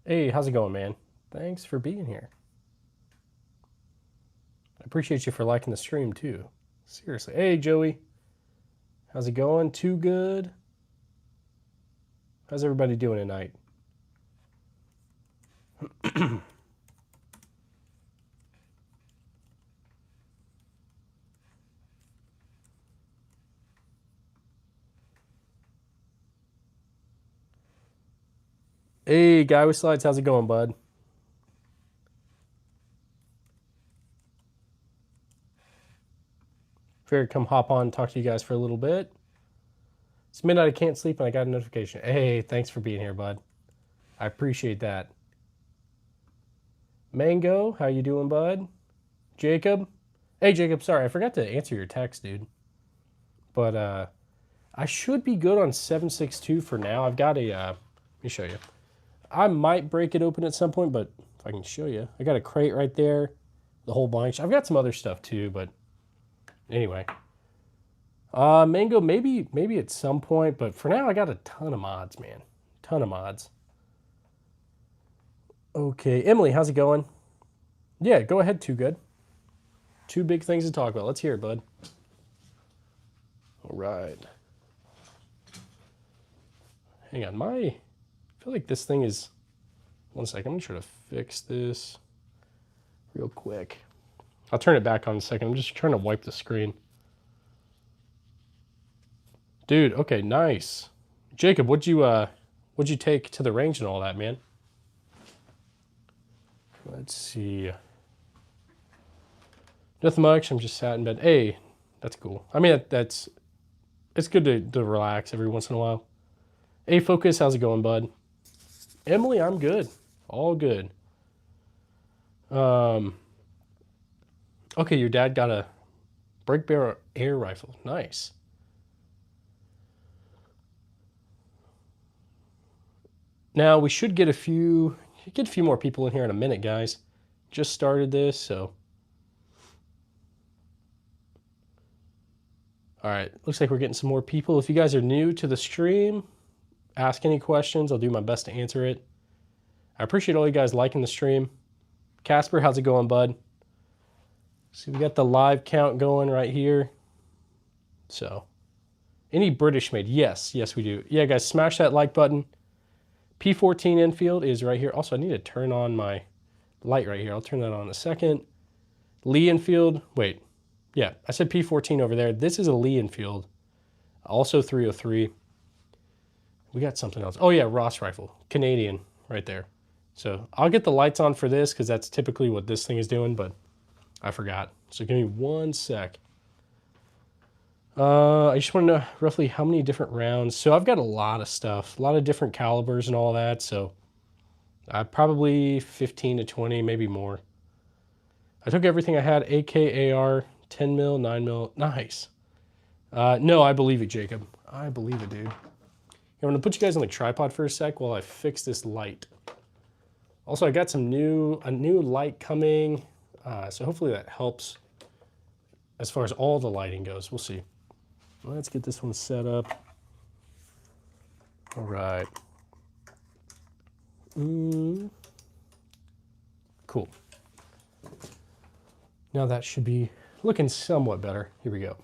Hey, how's it going, man? Thanks for being here. I appreciate you for liking the stream too. Seriously. Hey, Joey. How's it going? Too good? How's everybody doing tonight? Hey, Guy with Slides. How's it going, bud? Figured come hop on and talk to you guys for a little bit. It's midnight. I can't sleep and I got a notification. Hey, thanks for being here, bud. I appreciate that. Mango, how you doing, bud? Jacob? Hey, Jacob. Sorry, I forgot to answer your text, dude. But I should be good on 762 for now. I've got a. Let me show you. I might break it open at some point, but if I can show you, I got a crate right there, the whole bunch. I've got some other stuff too, but anyway. Mango, maybe at some point, but for now I got a ton of mods, man. Ton of mods. Okay, Emily, how's it going? Yeah, go ahead, Too Good. Two big things to talk about. Let's hear it, bud. All right. Hang on, I feel like this thing is. One second, I'm gonna try to fix this real quick. I'll turn it back on in a second. I'm just trying to wipe the screen. Dude, okay, nice. Jacob, what'd you take to the range and all that, man? Let's see. Nothing much. I'm just sat in bed. Hey, that's cool. I mean, it's good to relax every once in a while. Hey, Focus, how's it going, bud? Emily, I'm good. All good. Okay, your dad got a break barrel air rifle. Nice. Now we should get a few more people in here in a minute, guys. Just started this, so. All right, looks like we're getting some more people. If you guys are new to the stream, ask any questions. I'll do my best to answer it. I appreciate all you guys liking the stream. Casper, how's it going, bud? So we got the live count going right here. So, any British made? Yes, we do. Yeah, guys, smash that like button. P14 infield is right here. Also, I need to turn on my light right here. I'll turn that on in a second. Lee Enfield. Wait. Yeah, I said P14 over there. This is a Lee Enfield. Also 303. We got something else. Oh, yeah, Ross rifle. Canadian right there. So I'll get the lights on for this because that's typically what this thing is doing, but I forgot. So give me one sec. I just want to know roughly how many different rounds. So I've got a lot of stuff, a lot of different calibers and all that. So probably 15 to 20, maybe more. I took everything I had, AK, AR, 10 mil, 9 mil. Nice. No, I believe it, Jacob. I believe it, dude. I'm going to put you guys on the tripod for a sec while I fix this light. Also, I got a new light coming. So hopefully that helps as far as all the lighting goes. We'll see. Let's get this one set up. All right. Cool. Now that should be looking somewhat better. Here we go.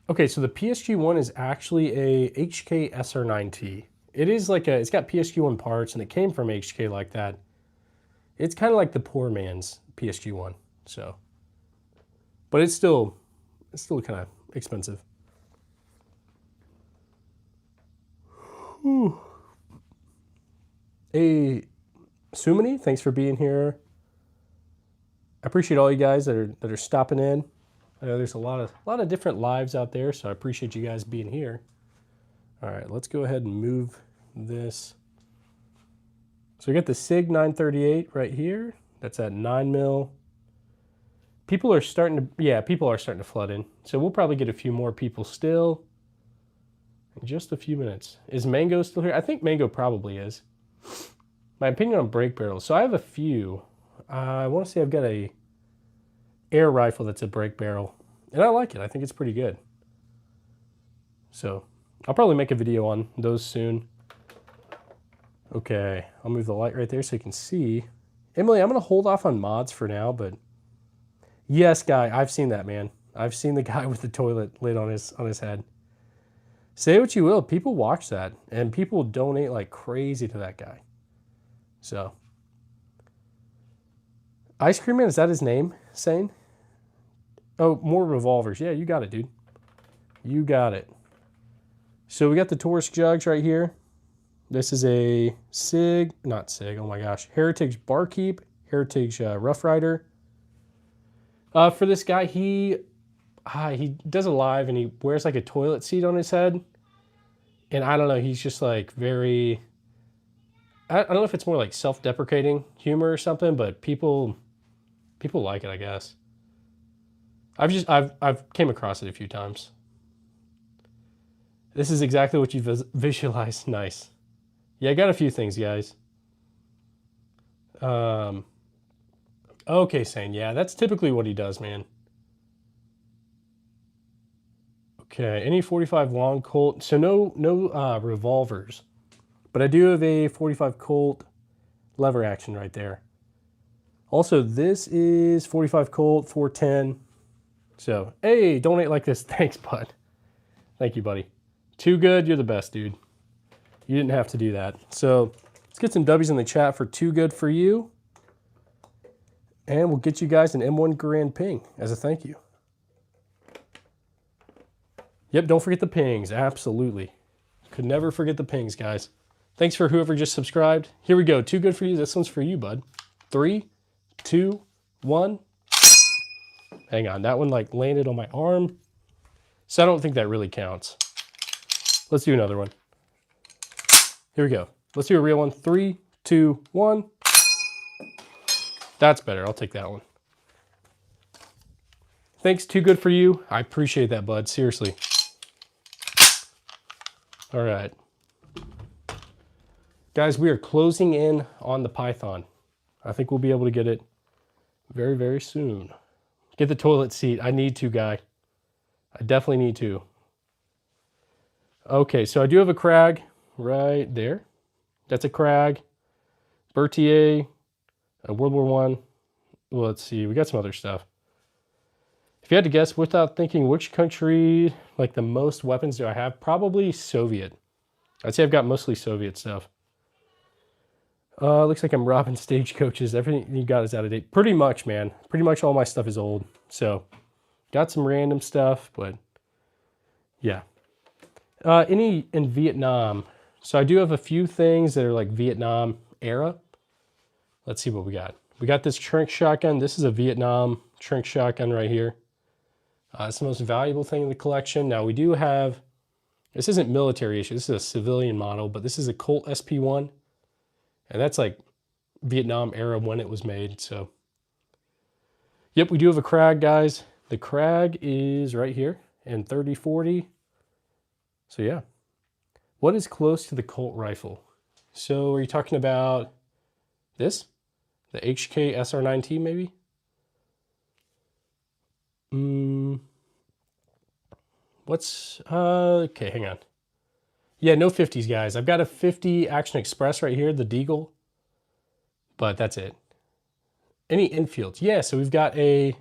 Okay, so the PSG-1 is actually a HK SR9T. It is like it's got PSG-1 parts, and it came from HK like that. It's kind of like the poor man's PSG-1, so. But it's still kind of expensive. Whew. Hey, Sumini, thanks for being here. I appreciate all you guys that are stopping in. I know there's a lot of different lives out there, so I appreciate you guys being here. All right, let's go ahead and move this. So we got the SIG 938 right here. That's at 9 mil. People are starting to flood in. So we'll probably get a few more people still in just a few minutes. Is Mango still here? I think Mango probably is. My opinion on break barrels. So I have a few. I want to say I've got a air rifle that's a break barrel, and I like it. I think it's pretty good. So I'll probably make a video on those soon. Okay, I'll move the light right there so you can see. Emily, I'm going to hold off on mods for now, but yes, guy, I've seen that, man. I've seen the guy with the toilet lid on his head. Say what you will, people watch that, and people donate like crazy to that guy. So, Ice Cream Man, is that his name, Sane? Oh, more revolvers. Yeah, you got it, dude. You got it. So we got the Taurus jugs right here. This is a not Sig, oh my gosh, Heritage Barkeep, Heritage Rough Rider. For this guy, he does a live and he wears like a toilet seat on his head. And I don't know, he's just like very, I don't know if it's more like self-deprecating humor or something, but people like it, I guess. I've came across it a few times. This is exactly what you visualized. Nice. Yeah, I got a few things, guys. Okay, Sane. Yeah, that's typically what he does, man. Okay, any 45 long Colt. So no revolvers, but I do have a 45 Colt lever action right there. Also, this is 45 Colt 410. So, hey, donate like this. Thanks, bud. Thank you, buddy. Too good. You're the best, dude. You didn't have to do that. So let's get some W's in the chat for Too Good For You. And we'll get you guys an M1 Grand Ping as a thank you. Yep, don't forget the pings. Absolutely. Could never forget the pings, guys. Thanks for whoever just subscribed. Here we go. Too Good For You. This one's for you, bud. 3, 2, 1. Hang on. That one like landed on my arm. So I don't think that really counts. Let's do another one. Here we go. Let's do a real one. 3, 2, 1. That's better. I'll take that one. Thanks, Too Good For You. I appreciate that, bud. Seriously. All right. Guys, we are closing in on the Python. I think we'll be able to get it very, very soon. Get the toilet seat. I need to, guy. I definitely need to. Okay, so I do have a Krag right there. That's a Krag. Berthier. World War I. Well, let's see. We got some other stuff. If you had to guess without thinking, which country, like the most weapons do I have? Probably Soviet. I'd say I've got mostly Soviet stuff. Looks like I'm robbing stagecoaches. Everything you got is out of date. Pretty much, man. Pretty much all my stuff is old. So, got some random stuff, but yeah. Any in Vietnam. So I do have a few things that are like Vietnam era. Let's see what we got. We got this Trink shotgun. This is a Vietnam Trink shotgun right here. It's the most valuable thing in the collection. Now we do have, this isn't military issue. This is a civilian model, but this is a Colt SP1. And that's like Vietnam era when it was made. So, yep, we do have a Krag, guys. The Krag is right here in 3040. So yeah. What is close to the Colt rifle? So are you talking about this? The HK SR9T maybe? Okay, hang on. Yeah, no 50s, guys. I've got a 50 Action Express right here, the Deagle. But that's it. Any Enfields? Yeah, so we've got a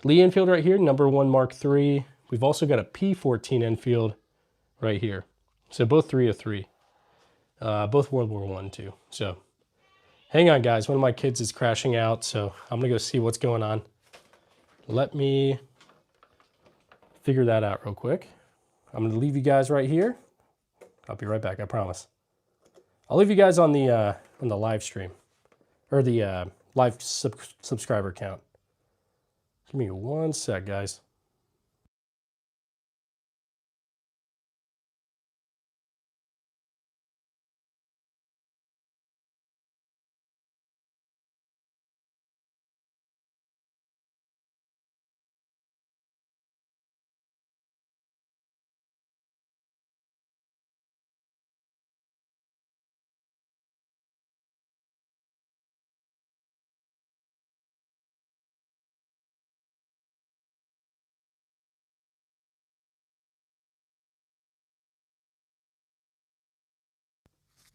Lee Enfield right here, number 1 Mark III. We've also got a P14 Enfield right here. So both 303. Both World War I too. So hang on, guys. One of my kids is crashing out, so I'm going to go see what's going on. Let me figure that out real quick. I'm going to leave you guys right here. I'll be right back, I promise. I'll leave you guys on the live stream, or the live subscriber count. Give me 1 sec, guys.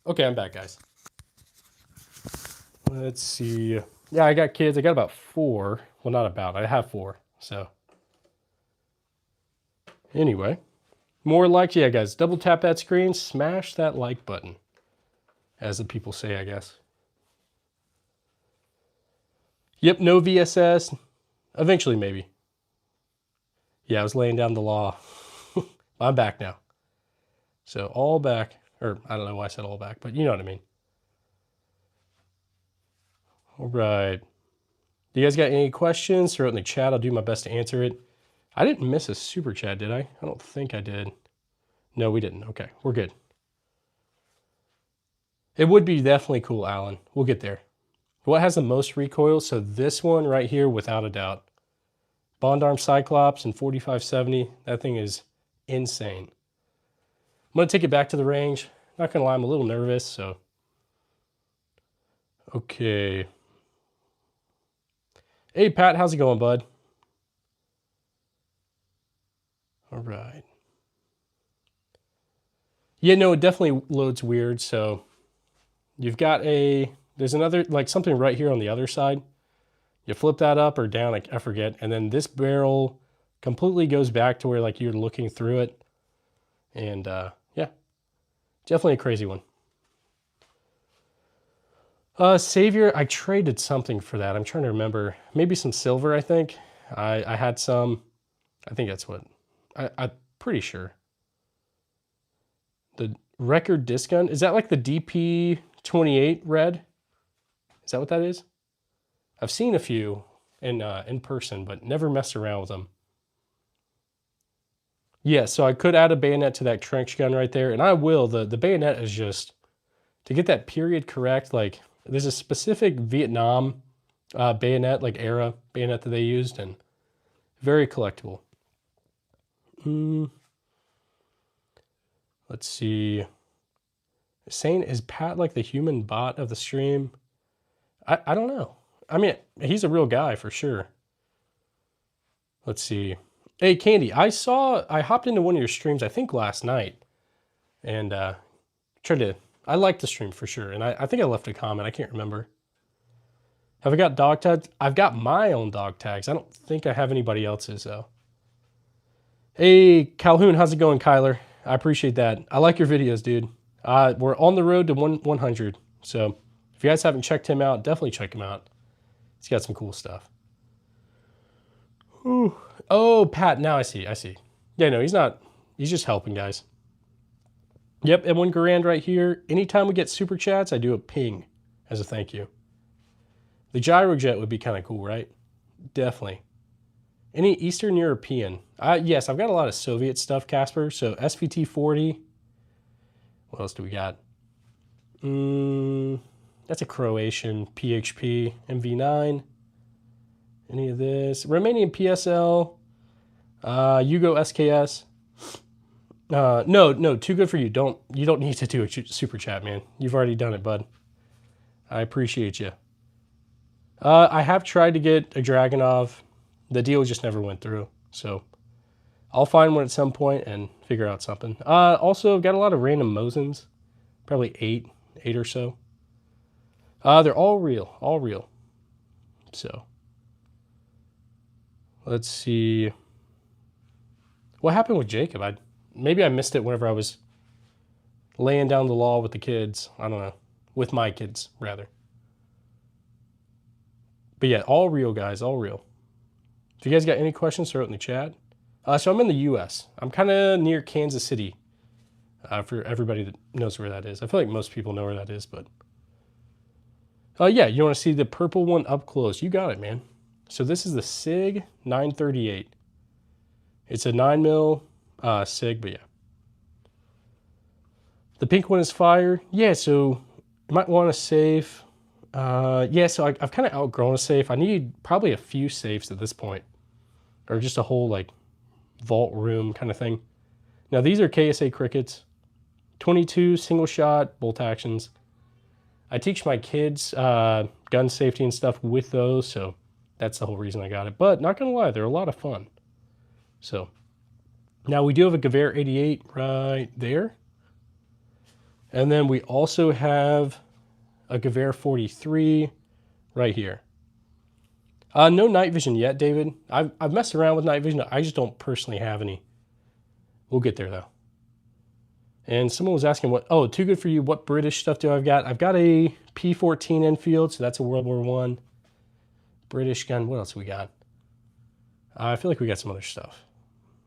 Okay, I'm back, guys. Let's see. Yeah, I got kids. I got about 4. Well, not about. I have 4. So anyway, more likes. Yeah, guys, double tap that screen, smash that like button, as the people say, I guess. Yep, no VSS. Eventually, maybe. Yeah, I was laying down the law. I'm back now. So all back. Or I don't know why I said all back, but you know what I mean. All right. Do you guys got any questions? Throw it in the chat. I'll do my best to answer it. I didn't miss a super chat, did I? I don't think I did. No, we didn't. Okay, we're good. It would be definitely cool, Alan. We'll get there. What has the most recoil? So this one right here, without a doubt. Bond Arm Cyclops and 4570. That thing is insane. I'm going to take it back to the range. Not going to lie, I'm a little nervous, so. Okay. Hey, Pat, how's it going, bud? All right. Yeah, no, it definitely loads weird. So you've got there's another, like something right here on the other side. You flip that up or down, I forget. And then this barrel completely goes back to where like you're looking through it. And yeah, definitely a crazy one. Savior, I traded something for that. I'm trying to remember. Maybe some silver, I think. I had some. I think that's what. I'm pretty sure. The record disc gun. Is that like the DP28 red? Is that what that is? I've seen a few in person, but never messed around with them. Yeah, so I could add a bayonet to that trench gun right there, and I will. The bayonet is just, to get that period correct, like there's a specific Vietnam bayonet, like era bayonet that they used, and very collectible. Let's see. Saying, is Pat like the human bot of the stream? I don't know. I mean, he's a real guy for sure. Let's see. Hey, Candy, I hopped into one of your streams, I think last night, and I liked the stream for sure, and I think I left a comment, I can't remember. Have I got dog tags? I've got my own dog tags. I don't think I have anybody else's, though. Hey, Calhoun, how's it going, Kyler? I appreciate that. I like your videos, dude. We're on the road to 100, so if you guys haven't checked him out, definitely check him out. He's got some cool stuff. Ooh. Oh, Pat, now I see. Yeah, no, he's just helping, guys. Yep, Edwin Garand right here. Anytime we get super chats, I do a ping as a thank you. The gyrojet would be kind of cool, right? Definitely. Any Eastern European? Yes, I've got a lot of Soviet stuff, Casper. So SVT-40. What else do we got? That's a Croatian PHP MV9. Any of this? Romanian PSL. Yugo SKS. No, too good for you. You don't need to do a super chat, man. You've already done it, bud. I appreciate you. I have tried to get a Dragunov. The deal just never went through. So I'll find one at some point and figure out something. Also, I've got a lot of random Mosins. Probably eight or so. They're all real. So let's see. What happened with Jacob? Maybe I missed it whenever I was laying down the law with the kids. I don't know. With my kids, rather. But yeah, all real, guys. All real. If you guys got any questions, throw it in the chat. So I'm in the U.S. I'm kind of near Kansas City. For everybody that knows where that is. I feel like most people know where that is, but... yeah, you want to see the purple one up close. You got it, man. So this is the SIG 938. It's a 9mm SIG, but yeah. The pink one is fire. Yeah, so you might want a safe. Yeah, so I've kind of outgrown a safe. I need probably a few safes at this point. Or just a whole, like, vault room kind of thing. Now, these are KSA Crickets. 22 single shot bolt actions. I teach my kids gun safety and stuff with those, so that's the whole reason I got it. But not gonna lie, they're a lot of fun. So now we do have a Gewehr 88 right there. And then we also have a Gewehr 43 right here. No night vision yet, David. I've messed around with night vision. I just don't personally have any. We'll get there though. And someone was asking oh, too good for you. What British stuff do I've got? I've got a P14 Enfield, so that's a World War I British gun. What else we got? I feel like we got some other stuff.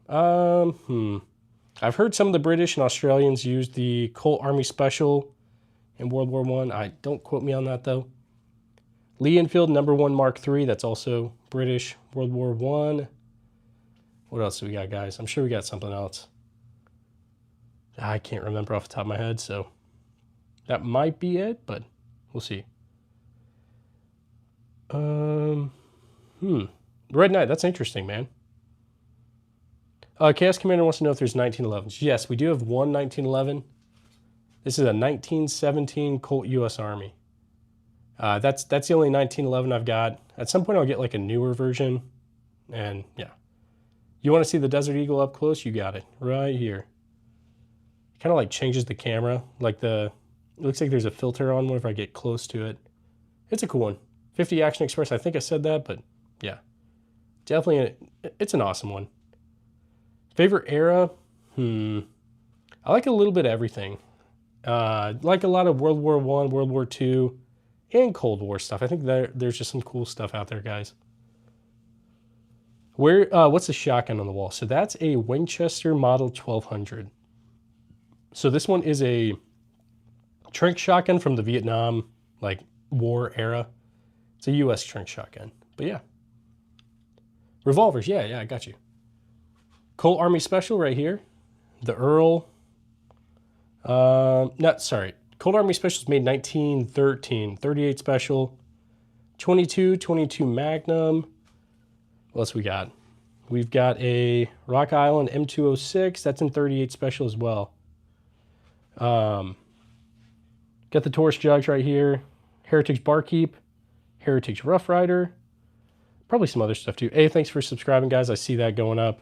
I've heard some of the British and Australians use the Colt Army Special in World War I. Don't quote me on that though. Lee Enfield No. 1 Mark III. That's also British World War I. What else do we got, guys? I'm sure we got something else. I can't remember off the top of my head, so that might be it, but we'll see. Red Knight, that's interesting, man. Chaos Commander wants to know if there's 1911s. Yes, we do have one 1911. This is a 1917 Colt U.S. Army. That's the only 1911 I've got. At some point, I'll get like a newer version, and yeah. You want to see the Desert Eagle up close? You got it right here. Kind of like changes the camera. Like it looks like there's a filter on whenever I get close to it. It's a cool one. 50 Action Express. I think I said that, but yeah, definitely. It's an awesome one. Favorite era? I like a little bit of everything. Like a lot of World War I, World War II, and Cold War stuff. I think there's just some cool stuff out there, guys. What's the shotgun on the wall? So that's a Winchester Model 1200. So this one is a Trank shotgun from the Vietnam war era. It's a U.S. Trank shotgun. But yeah. Revolvers, yeah, I got you. Colt Army Special right here. The Earl. Colt Army Special is made 1913. 38 Special. 22 Magnum. What else we got? We've got a Rock Island M206. That's in 38 Special as well. Got the Taurus Jugs right here. Heritage Barkeep. Heritage Rough Rider. Probably some other stuff too. Hey, thanks for subscribing, guys. I see that going up.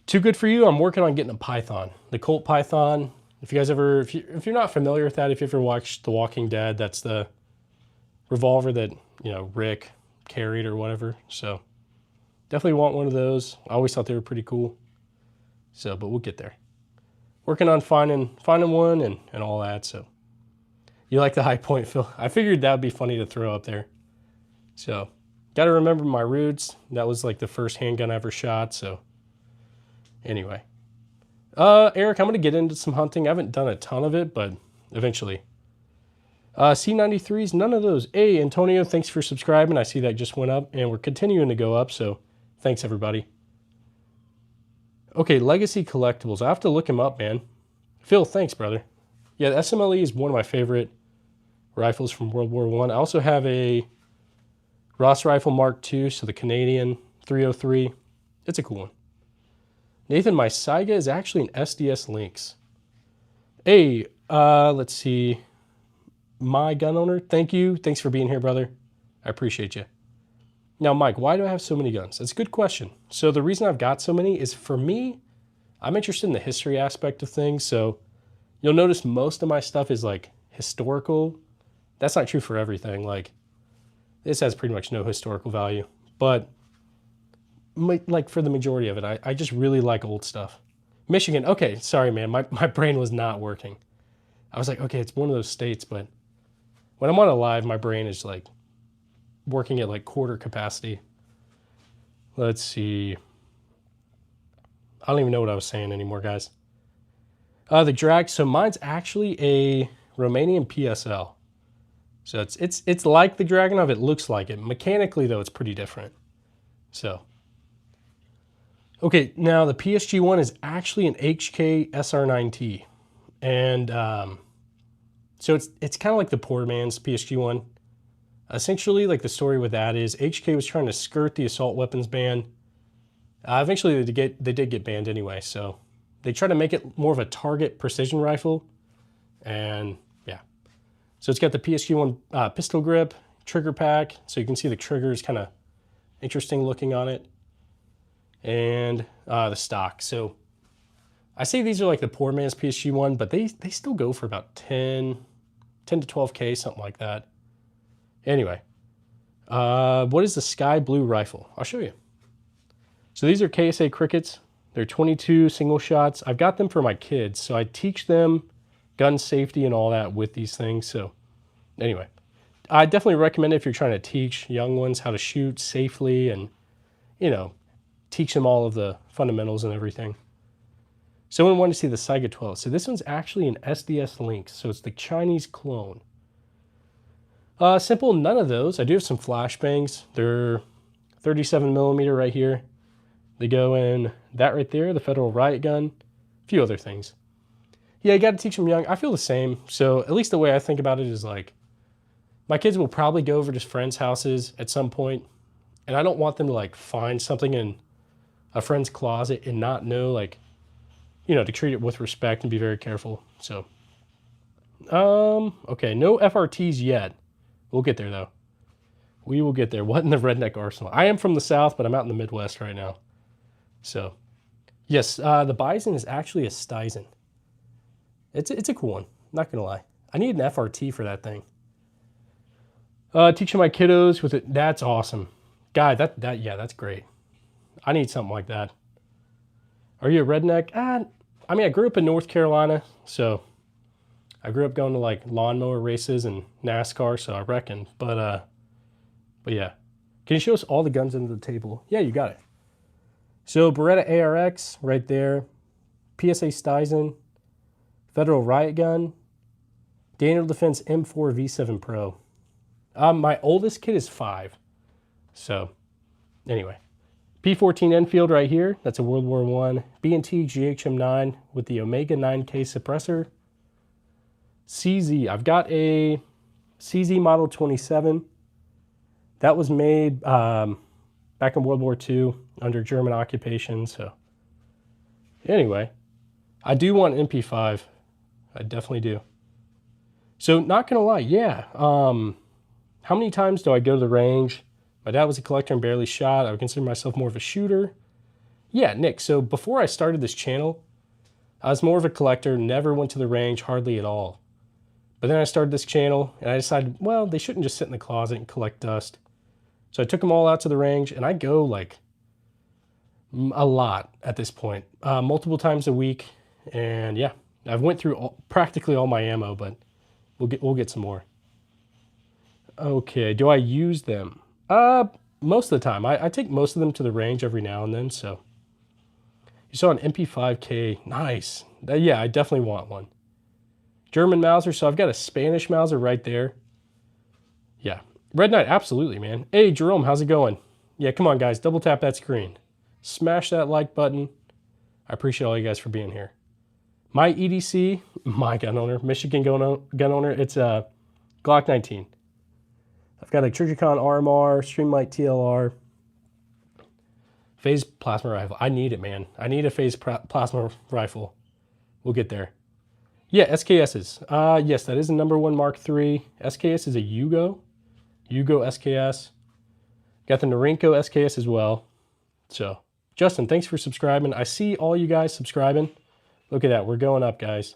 Too good for you. I'm working on getting a Python. The Colt Python. If you guys if you're not familiar with that, if you ever watched The Walking Dead, that's the revolver that, Rick carried or whatever. So definitely want one of those. I always thought they were pretty cool. So, but we'll get there. Working on finding one and all that. So you like the High Point, Phil? I figured that would be funny to throw up there. So got to remember my roots. That was like the first handgun I ever shot. So anyway, Eric, I'm going to get into some hunting. I haven't done a ton of it, but eventually. C93s, none of those. Hey, Antonio, thanks for subscribing. I see that just went up, and we're continuing to go up, so thanks, everybody. Okay, Legacy Collectibles. I have to look him up, man. Phil, thanks, brother. Yeah, the SMLE is one of my favorite rifles from World War I. I also have a Ross Rifle Mark II, so the Canadian 303. It's a cool one. Nathan, my Saiga is actually an SDS Lynx. Hey, let's see. My gun owner, thank you. Thanks for being here, brother. I appreciate you. Now, Mike, why do I have so many guns? That's a good question. So the reason I've got so many is, for me, I'm interested in the history aspect of things. So you'll notice most of my stuff is like historical. That's not true for everything. Like this has pretty much no historical value, but like for the majority of it, I just really like old stuff. Michigan. Okay. Sorry, man. My brain was not working. I was like, okay, it's one of those states, but when I'm on a live, my brain is like working at like quarter capacity. Let's see. I don't even know what I was saying anymore, guys. The drag. So mine's actually a Romanian PSL. So it's like the Dragunov. It looks like it. Mechanically, though, it's pretty different. So. Okay, now the PSG one is actually an HK SR9T. And so it's kind of like the poor man's PSG one. Essentially, like the story with that is HK was trying to skirt the assault weapons ban. Eventually, they did get banned anyway. So they tried to make it more of a target precision rifle. And yeah. So it's got the PSG one pistol grip, trigger pack. So you can see the trigger is kind of interesting looking on it. And the stock. So I say these are like the poor man's PSG-1, but they still go for about 10 to 12K, something like that. Anyway, what is the Sky Blue rifle? I'll show you. So these are KSA Crickets. They're 22 single shots. I've got them for my kids, so I teach them gun safety and all that with these things. So anyway, I definitely recommend it if you're trying to teach young ones how to shoot safely and, you know, teach them all of the fundamentals and everything. Someone wanted to see the Saiga 12. So this one's actually an SDS Lynx, so it's the Chinese clone. Simple, none of those. I do have some flashbangs. They're 37 millimeter right here. They go in that right there, the Federal Riot Gun, a few other things. Yeah, you got to teach them young. I feel the same. So at least the way I think about it is like, my kids will probably go over to friends' houses at some point, and I don't want them to like find something in a friend's closet and not know, like, you know, to treat it with respect and be very careful. So, okay, no FRTs yet. We'll get there though. We will get there. What in the redneck arsenal? I am from the South, but I'm out in the Midwest right now. So, yes, the Bison is actually a Steizen. It's a cool one, not gonna lie. I need an FRT for that thing. Teaching my kiddos with it, that's awesome. God, yeah, that's great. I need something like that. Are you a redneck? I mean, I grew up in North Carolina, so I grew up going to like lawnmower races and NASCAR, so I reckon. But yeah. Can you show us all the guns under the table? Yeah, you got it. So Beretta ARX right there, PSA Steizen, Federal Riot Gun, Daniel Defense M4 V7 Pro. My oldest kid is 5. So anyway, P14 Enfield right here. That's a World War I. B&T GHM9 with the Omega 9K suppressor. CZ. I've got a CZ Model 27. That was made back in World War II under German occupation. So anyway, I do want MP5. I definitely do. So not gonna lie, yeah. How many times do I go to the range? My dad was a collector and barely shot. I would consider myself more of a shooter. Yeah, Nick, so before I started this channel, I was more of a collector, never went to the range hardly at all. But then I started this channel and I decided, well, they shouldn't just sit in the closet and collect dust. So I took them all out to the range and I go like a lot at this point, multiple times a week. And yeah, I've went through practically all my ammo, but we'll get some more. Okay, do I use them? Most of the time. I take most of them to the range every now and then, so. You saw an MP5K, nice. Yeah, I definitely want one. German Mauser, so I've got a Spanish Mauser right there. Yeah, Red Knight, absolutely, man. Hey, Jerome, how's it going? Yeah, come on, guys, double tap that screen. Smash that like button. I appreciate all you guys for being here. My EDC, my gun owner, Michigan gun owner, it's a Glock 19. I've got a Trijicon RMR, Streamlight TLR, phase plasma rifle. I need it, man. I need a phase plasma rifle. We'll get there. Yeah, SKSs. Yes, that is a #1 Mark III. SKS is a Yugo SKS. Got the Norinco SKS as well. So, Justin, thanks for subscribing. I see all you guys subscribing. Look at that. We're going up, guys.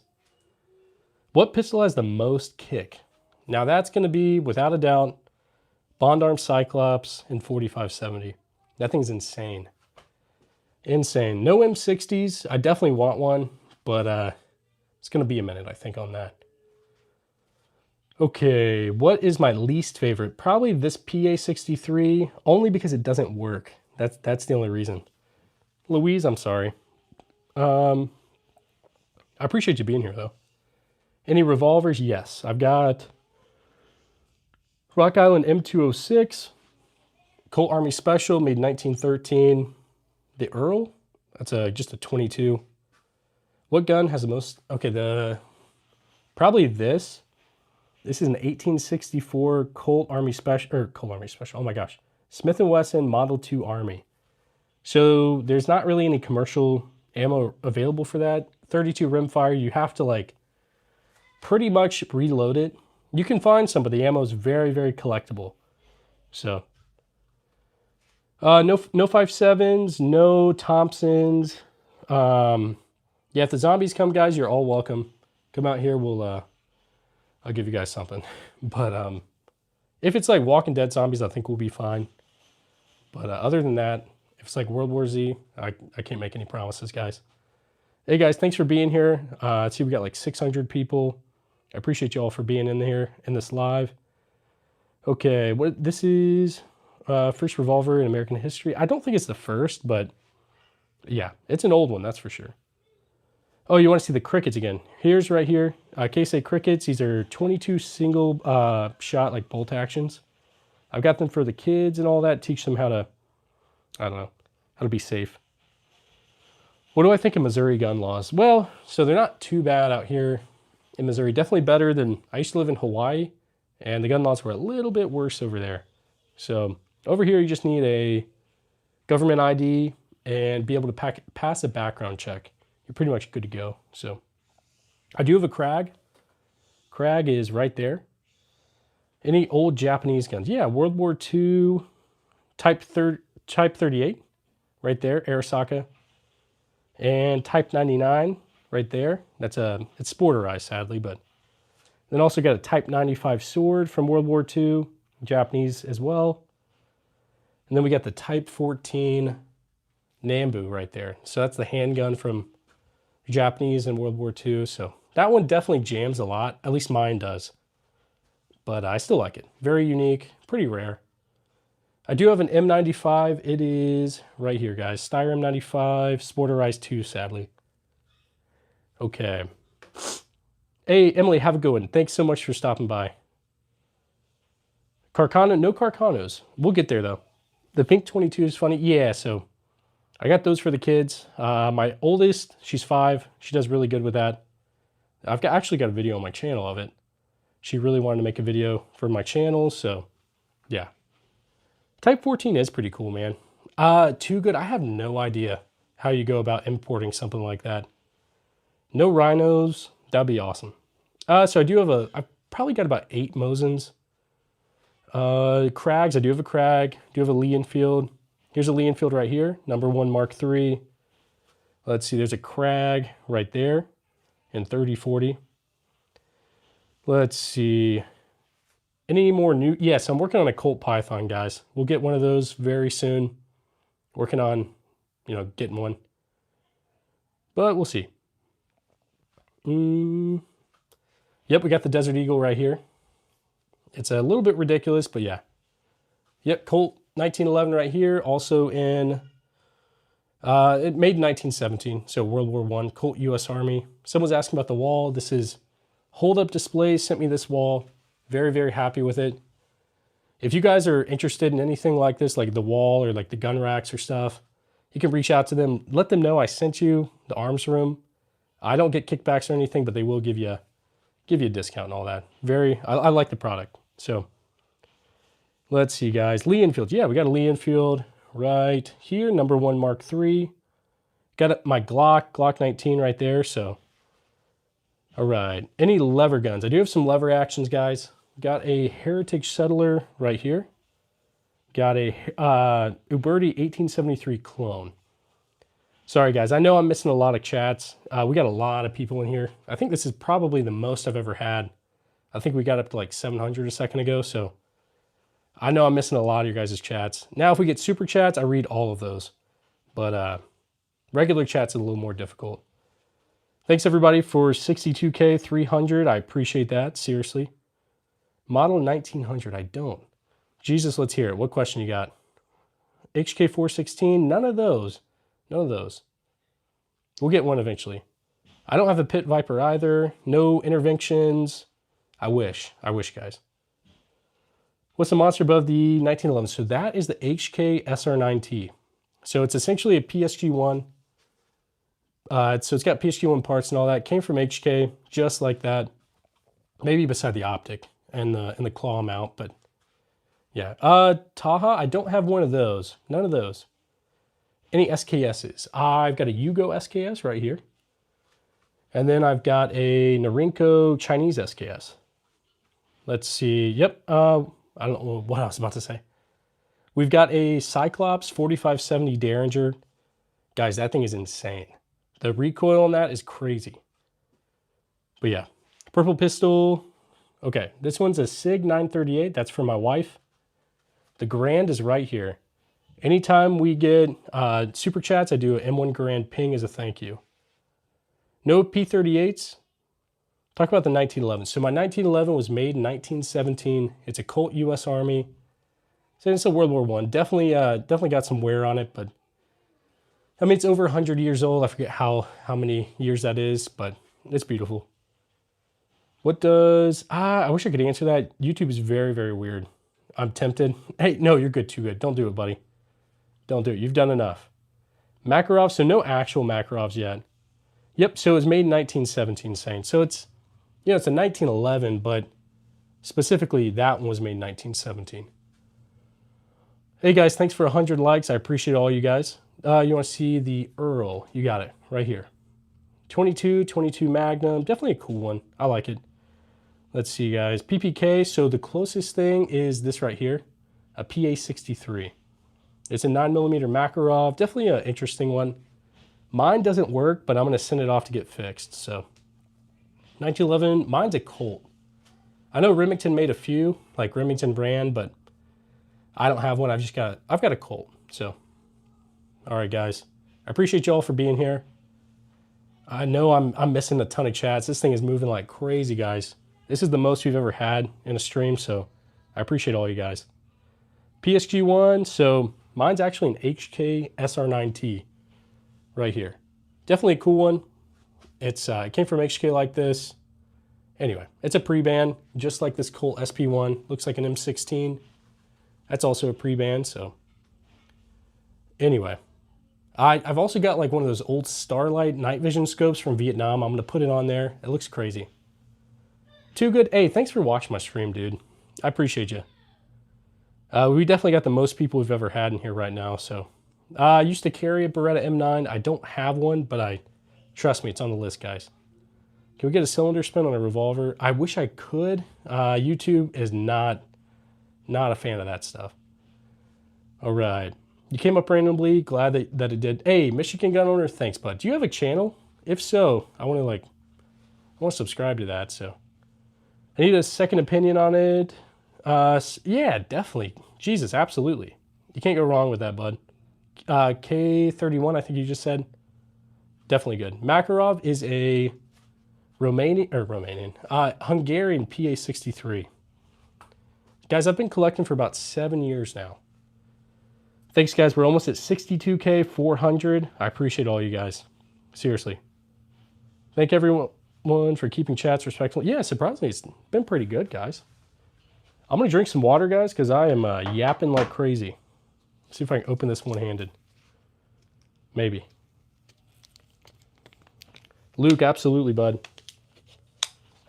What pistol has the most kick? Now, that's going to be, without a doubt, Bond Arm Cyclops in 4570. That thing's insane. Insane. No M60s. I definitely want one, but it's going to be a minute, I think, on that. Okay, what is my least favorite? Probably this PA63, only because it doesn't work. That's the only reason. Louise, I'm sorry. I appreciate you being here, though. Any revolvers? Yes. I've got Rock Island M206, Colt Army Special, made in 1913. The Earl? That's just a 22. What gun has the most? Okay, probably this. This is an 1864 Colt Army Special, oh my gosh. Smith & Wesson Model 2 Army. So there's not really any commercial ammo available for that. 32 rimfire, you have to like pretty much reload it. You can find some, but the ammo is very, very collectible. So, no 5.7s, no Thompsons. Yeah, if the zombies come, guys, you're all welcome. Come out here, I'll give you guys something. But if it's like Walking Dead zombies, I think we'll be fine. But other than that, if it's like World War Z, I can't make any promises, guys. Hey guys, thanks for being here. I see we got like 600 people. I appreciate you all for being in here in this live. Okay, what this is first revolver in American history. I don't think it's the first, but yeah, it's an old one, that's for sure. Oh, you want to see the crickets again? Here's right here. K-Say crickets. These are 22 single shot like bolt actions. I've got them for the kids and all that. Teach them how to, I don't know, how to be safe. What do I think of Missouri gun laws? Well, so they're not too bad out here in Missouri. Definitely better than, I used to live in Hawaii, and the gun laws were a little bit worse over there. So over here, you just need a government ID and be able to pass a background check. You're pretty much good to go. So I do have a Krag. Krag is right there. Any old Japanese guns? Yeah, World War II, Type 38, right there, Arisaka. And Type 99, right there. It's sporterized, sadly, but then also got a Type 95 sword from World War II, Japanese as well. And then we got the Type 14 Nambu right there. So that's the handgun from Japanese in World War II. So that one definitely jams a lot. At least mine does. But I still like it. Very unique, pretty rare. I do have an M95. It is right here, guys. Steyr M95, Sporterized 2, sadly. Okay. Hey, Emily, have a good one. Thanks so much for stopping by. Carcano, no Carcanos. We'll get there, though. The Pink 22 is funny. Yeah, so I got those for the kids. My oldest, she's 5. She does really good with that. I've actually got a video on my channel of it. She really wanted to make a video for my channel, so yeah. Type 14 is pretty cool, man. Too good. I have no idea how you go about importing something like that. No rhinos. That'd be awesome. So I do have I've probably got about 8 Mosins. Krags, I do have a Krag. Do have a Lee Enfield. Here's a Lee Enfield right here, number 1 Mark III. Let's see, there's a Krag right there in 30-40. Let's see. Any more new? Yes, I'm working on a Colt Python, guys. We'll get one of those very soon. Working on, getting one. But we'll see. Yep, we got the Desert Eagle right here. It's a little bit ridiculous, but yeah. Yep, Colt 1911 right here. Also in, it made in 1917, so World War I, Colt U.S. Army. Someone's asking about the wall. This is Hold Up Displays sent me this wall. Very, very happy with it. If you guys are interested in anything like this, like the wall or like the gun racks or stuff, you can reach out to them. Let them know I sent you the arms room. I don't get kickbacks or anything, but they will give you a discount and all that. I like the product. So let's see, guys. Lee Enfield. Yeah, we got a Lee Enfield right here, number 1 Mark III. Got my Glock 19 right there. So, all right. Any lever guns? I do have some lever actions, guys. Got a Heritage Settler right here. Got a Uberti 1873 clone. Sorry, guys. I know I'm missing a lot of chats. We got a lot of people in here. I think this is probably the most I've ever had. I think we got up to like 700 a second ago, so I know I'm missing a lot of your guys' chats. Now, if we get super chats, I read all of those. But regular chats is a little more difficult. Thanks, everybody, for 62K 300. I appreciate that, seriously. Model 1900, I don't. Jesus, let's hear it. What question you got? HK 416, none of those. None of those. We'll get one eventually. I don't have a Pit Viper either. No interventions. I wish, guys. What's the monster above the 1911? So that is the HK SR9T. So it's essentially a PSG-1. So it's got PSG-1 parts and all that. Came from HK, just like that. Maybe beside the optic and the claw mount, but yeah. Taha, I don't have one of those. None of those. Any SKSs? I've got a Yugo SKS right here. And then I've got a Norinco Chinese SKS. Let's see. Yep. I don't know what I was about to say. We've got a Cyclops 4570 Derringer. Guys, that thing is insane. The recoil on that is crazy. But yeah, purple pistol. Okay, this one's a SIG 938. That's for my wife. The Garand is right here. Anytime we get super chats, I do an M1 Garand ping as a thank you. No P38s. Talk about the 1911. So my 1911 was made in 1917. It's a Colt U.S. Army. So it's a World War I. Definitely got some wear on it, but I mean, it's over 100 years old. I forget how many years that is, but it's beautiful. What does... I wish I could answer that. YouTube is very, very weird. I'm tempted. Hey, no, you're good, too good. Don't do it, buddy. Don't do it. You've done enough. Makarov, so no actual Makarovs yet. Yep, so it was made in 1917, saying. So it's, you know, it's a 1911, but specifically that one was made in 1917. Hey guys, thanks for 100 likes. I appreciate all you guys. You want to see the Earl? You got it right here. 22 Magnum, definitely a cool one. I like it. Let's see, guys. PPK, so the closest thing is this right here, a PA63. It's a 9mm Makarov, definitely an interesting one. Mine doesn't work, but I'm going to send it off to get fixed. So 1911, mine's a Colt. I know Remington made a few, like Remington brand, but I don't have one. I've got a Colt. So, all right, guys. I appreciate y'all for being here. I know I'm missing a ton of chats. This thing is moving like crazy, guys. This is the most we've ever had in a stream, so I appreciate all you guys. PSG1, so mine's actually an HK SR9T right here. Definitely a cool one. It came from HK like this. Anyway, it's a pre-band, just like this Colt SP1. Looks like an M16. That's also a pre-band, so. Anyway, I've also got like one of those old Starlight night vision scopes from Vietnam. I'm going to put it on there. It looks crazy. Too good. Hey, thanks for watching my stream, dude. I appreciate you. We definitely got the most people we've ever had in here right now, so. I used to carry a Beretta M9. I don't have one, but trust me, it's on the list, guys. Can we get a cylinder spin on a revolver? I wish I could. YouTube is not a fan of that stuff. All right. You came up randomly. Glad that it did. Hey, Michigan Gun Owner, thanks, bud. Do you have a channel? If so, I want to subscribe to that, so. I need a second opinion on it. Yeah, definitely. Jesus, absolutely. You can't go wrong with that, bud. K31, I think you just said. Definitely good. Makarov is a Hungarian PA63. Guys, I've been collecting for about 7 years now. Thanks, guys. We're almost at 62K, 400. I appreciate all you guys. Seriously. Thank everyone for keeping chats respectful. Yeah, surprisingly, it's been pretty good, guys. I'm going to drink some water, guys, because I am yapping like crazy. See if I can open this one-handed. Maybe. Luke, absolutely, bud.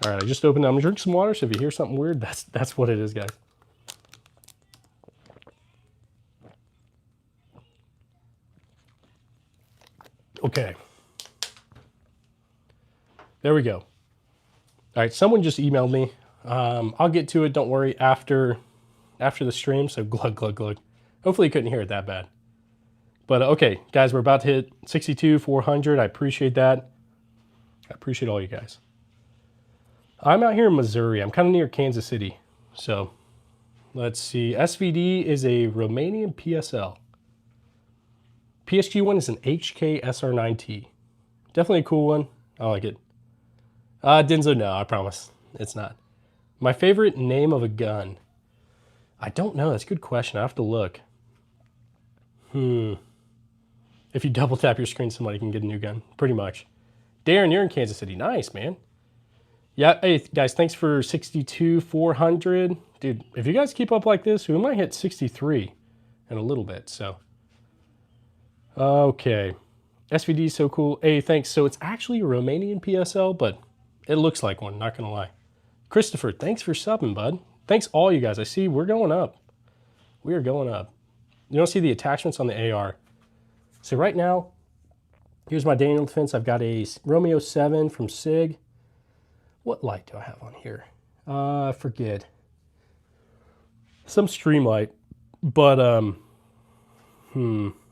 All right, I just opened it. I'm going to drink some water, so if you hear something weird, that's what it is, guys. Okay. There we go. All right, someone just emailed me. I'll get to it, don't worry, after the stream, so glug, glug, glug. Hopefully you couldn't hear it that bad. But okay, guys, we're about to hit 62, 400. I appreciate that. I appreciate all you guys. I'm out here in Missouri. I'm kind of near Kansas City. So let's see. SVD is a Romanian PSL. PSG1 is an HK SR9T. Definitely a cool one. I like it. Denzo, no, I promise. It's not. My favorite name of a gun. I don't know. That's a good question. I have to look. If you double tap your screen, somebody can get a new gun. Pretty much. Darren, you're in Kansas City. Nice, man. Yeah, hey, guys, thanks for 62, 400. Dude, if you guys keep up like this, we might hit 63 in a little bit, so. Okay. SVD is so cool. Hey, thanks. So it's actually a Romanian PSL, but it looks like one, not gonna lie. Christopher, thanks for subbing, bud. Thanks all you guys. I see we're going up. We are going up. You don't see the attachments on the AR. So right now, here's my Daniel Defense. I've got a Romeo 7 from SIG. What light do I have on here? I forget. Some stream light, but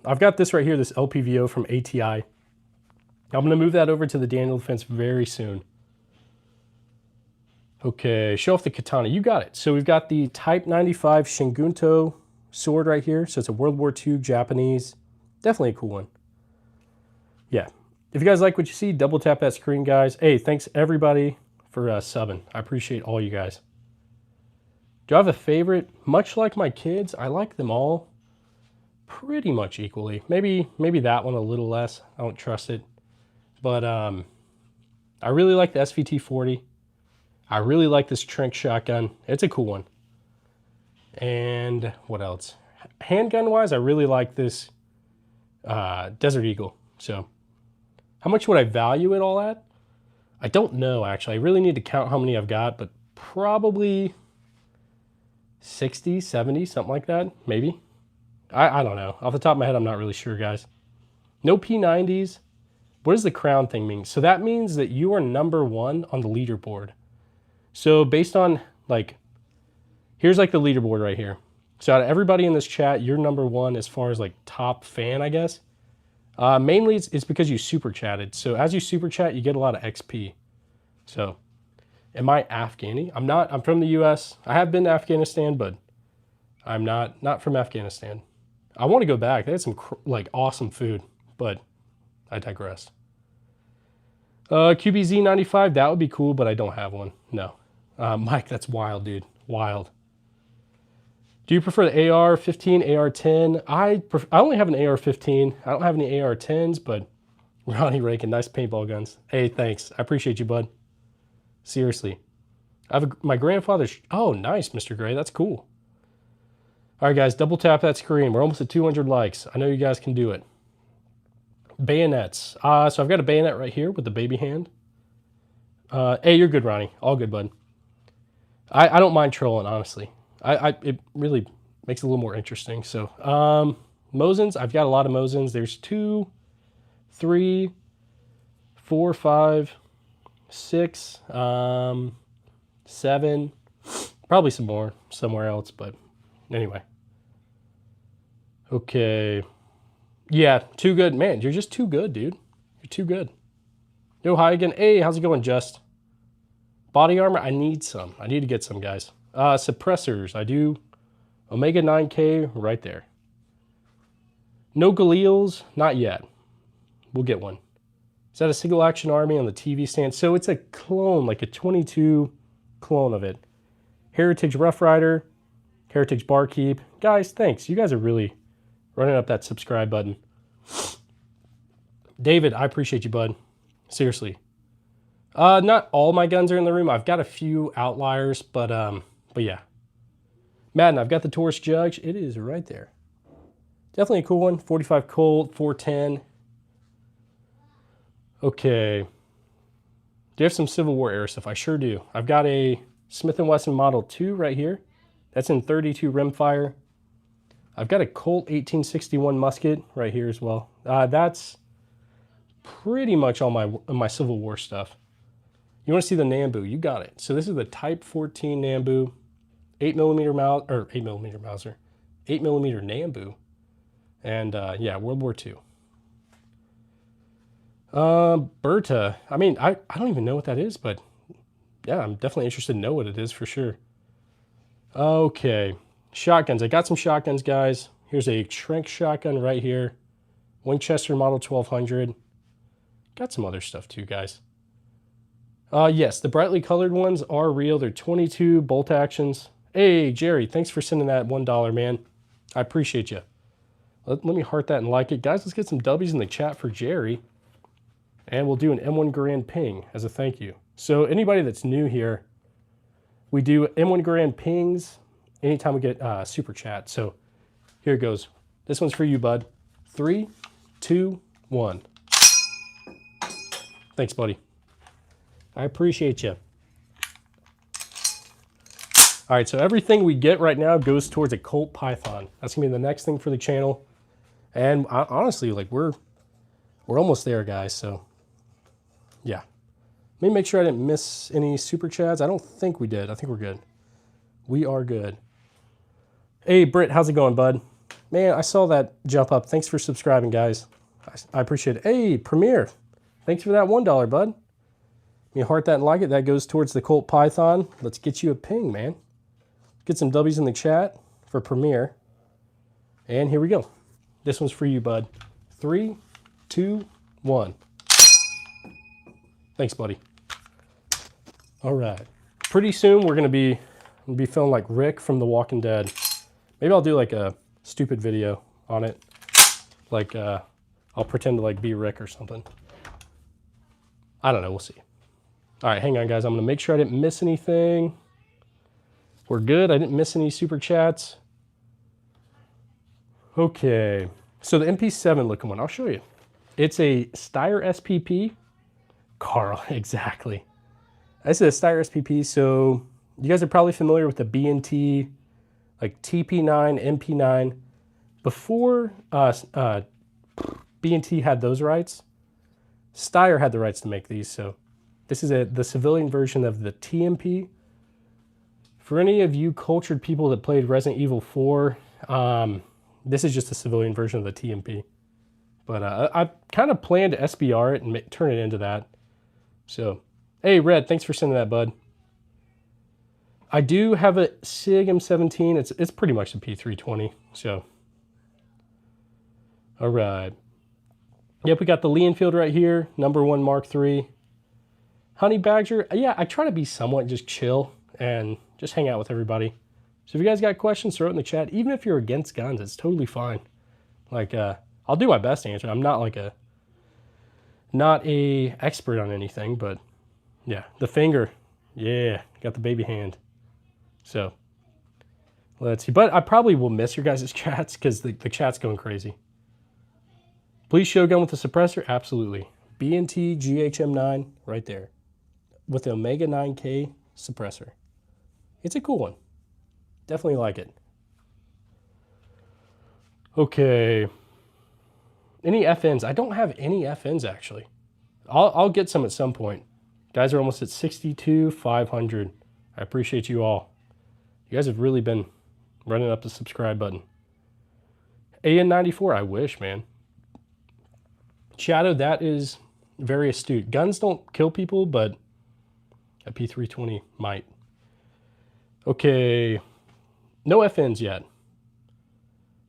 I've got this right here, this LPVO from ATI. I'm going to move that over to the Daniel Defense very soon. Okay, show off the katana. You got it. So we've got the Type 95 Shingunto sword right here. So it's a World War II Japanese. Definitely a cool one. Yeah. If you guys like what you see, double tap that screen, guys. Hey, thanks everybody for subbing. I appreciate all you guys. Do I have a favorite? Much like my kids, I like them all pretty much equally. Maybe that one a little less. I don't trust it. But I really like the SVT-40. I really like this Trank shotgun. It's a cool one. And what else? Handgun-wise, I really like this Desert Eagle. So how much would I value it all at? I don't know, actually. I really need to count how many I've got, but probably 60, 70, something like that, maybe. I don't know. Off the top of my head, I'm not really sure, guys. No P90s. What does the crown thing mean? So that means that you are #1 on the leaderboard. So based on, like, here's like the leaderboard right here. So out of everybody in this chat, you're #1 as far as like top fan, I guess. Mainly it's because you super chatted. So as you super chat, you get a lot of XP. So am I Afghani? I'm not. I'm from the US. I have been to Afghanistan, but I'm not from Afghanistan. I want to go back. They had some like awesome food, but I digress. QBZ95, that would be cool, but I don't have one. No. Mike, that's wild, dude. Wild. Do you prefer the AR-15, AR-10? I only have an AR-15. I don't have any AR-10s, but Ronnie Rankin, nice paintball guns. Hey, thanks. I appreciate you, bud. Seriously. I have my grandfather's... Oh, nice, Mr. Gray. That's cool. All right, guys, double tap that screen. We're almost at 200 likes. I know you guys can do it. Bayonets. So I've got a bayonet right here with the baby hand. Hey, you're good, Ronnie. All good, bud. I don't mind trolling, honestly. It really makes it a little more interesting. So, Mosins, I've got a lot of Mosins. There's 2, 3, 4, 5, 6, 7. Probably some more somewhere else, but anyway. Okay. Yeah, too good. Man, you're just too good, dude. You're too good. Yo, hi again. Hey, how's it going, Just? Body armor, I need some. I need to get some, guys. Suppressors, I do. Omega 9K, right there. No Galils, not yet. We'll get one. Is that a single action army on the TV stand? So it's a clone, like a 22 clone of it. Heritage Rough Rider, Heritage Barkeep. Guys, thanks. You guys are really running up that subscribe button. David, I appreciate you, bud. Seriously. Not all my guns are in the room. I've got a few outliers, but yeah. Madden, I've got the Taurus Judge. It is right there. Definitely a cool one. 45 Colt, 410. Okay. Do you have some Civil War era stuff? I sure do. I've got a Smith & Wesson Model 2 right here. That's in 32 rimfire. I've got a Colt 1861 musket right here as well. That's pretty much all my Civil War stuff. You want to see the Nambu? You got it. So this is the Type 14 Nambu, 8mm Mauser, 8mm Nambu, and yeah, World War II. Berta. I mean, I don't even know what that is, but yeah, I'm definitely interested to know what it is for sure. Okay, shotguns. I got some shotguns, guys. Here's a Trank shotgun right here. Winchester Model 1200. Got some other stuff too, guys. Yes, the brightly colored ones are real. They're 22 bolt actions. Hey, Jerry, thanks for sending that $1, man. I appreciate you. Let me heart that and like it. Guys, let's get some W's in the chat for Jerry. And we'll do an M1 Grand ping as a thank you. So anybody that's new here, we do M1 Grand pings anytime we get super chat. So here it goes. This one's for you, bud. 3, 2, 1. Thanks, buddy. I appreciate you. All right, so everything we get right now goes towards a Colt Python. That's gonna be the next thing for the channel. And honestly, like we're almost there, guys. So yeah, let me make sure I didn't miss any super chats. I don't think we did. I think we're good. We are good. Hey, Britt, how's it going, bud? Man, I saw that jump up. Thanks for subscribing, guys. I appreciate it. Hey, Premier, Thanks for that $1, bud. You heart that and like it. That goes towards the Colt Python. Let's get you a ping, man. Get some W's in the chat for Premiere. And here we go. This one's for you, bud. 3, 2, 1. Thanks, buddy. All right. Pretty soon we're gonna be feeling like Rick from The Walking Dead. Maybe I'll do like a stupid video on it. Like I'll pretend to like be Rick or something. I don't know, we'll see. All right, hang on guys. I'm gonna make sure I didn't miss anything. We're good, I didn't miss any super chats. Okay, so the MP7 looking one, I'll show you. It's a Steyr SPP. Carl, exactly. This is a Steyr SPP, so you guys are probably familiar with the B&T, like TP9, MP9. Before B&T had those rights, Steyr had the rights to make these, so this is the civilian version of the TMP. For any of you cultured people that played Resident Evil 4, this is just a civilian version of the TMP. But I kind of plan to SBR it and turn it into that. So, hey, Red, thanks for sending that, bud. I do have a SIG M17. It's pretty much a P320, so. All right. Yep, we got the Lee Enfield right here, #1 Mark III. Honey Badger, yeah, I try to be somewhat just chill and just hang out with everybody. So if you guys got questions, throw it in the chat. Even if you're against guns, it's totally fine. Like, I'll do my best to answer. I'm not like not a expert on anything, but yeah, the finger, yeah, got the baby hand. So let's see, but I probably will miss your guys' chats because the chat's going crazy. Please show gun with the suppressor, absolutely. B&T GHM9 right there with the Omega 9K suppressor. It's a cool one. Definitely like it. Okay. Any FNs? I don't have any FNs actually. I'll get some at some point. Guys are almost at 62,500. I appreciate you all. You guys have really been running up the subscribe button. AN94, I wish, man. Shadow, that is very astute. Guns don't kill people, but a P320 might. Okay, no FNs yet.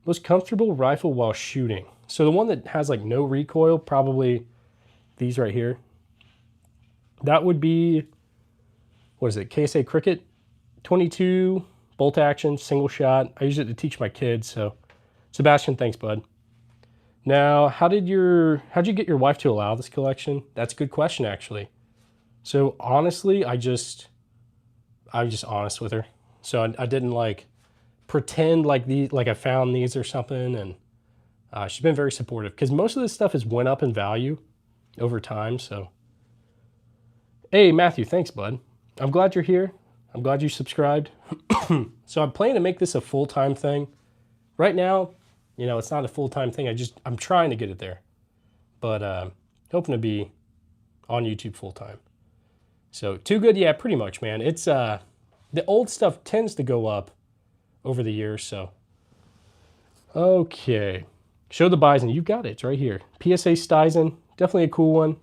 Most comfortable rifle while shooting. So the one that has like no recoil, probably these right here. That would be, what is it, KSA Cricket? 22, bolt action, single shot. I use it to teach my kids, so. Sebastian, thanks, bud. Now, how'd you get your wife to allow this collection? That's a good question, actually. So honestly, I'm just honest with her. So I didn't like pretend like I found these or something, and she's been very supportive because most of this stuff has went up in value over time. So, hey Matthew, thanks, bud. I'm glad you're here. I'm glad you subscribed. So I'm planning to make this a full-time thing. Right now, you know, it's not a full-time thing. I'm trying to get it there, but hoping to be on YouTube full-time. So Too Good, yeah, pretty much, man. It's the old stuff tends to go up over the years, so. Okay, show the Bison. You got it, it's right here. PSA Stizen, definitely a cool one.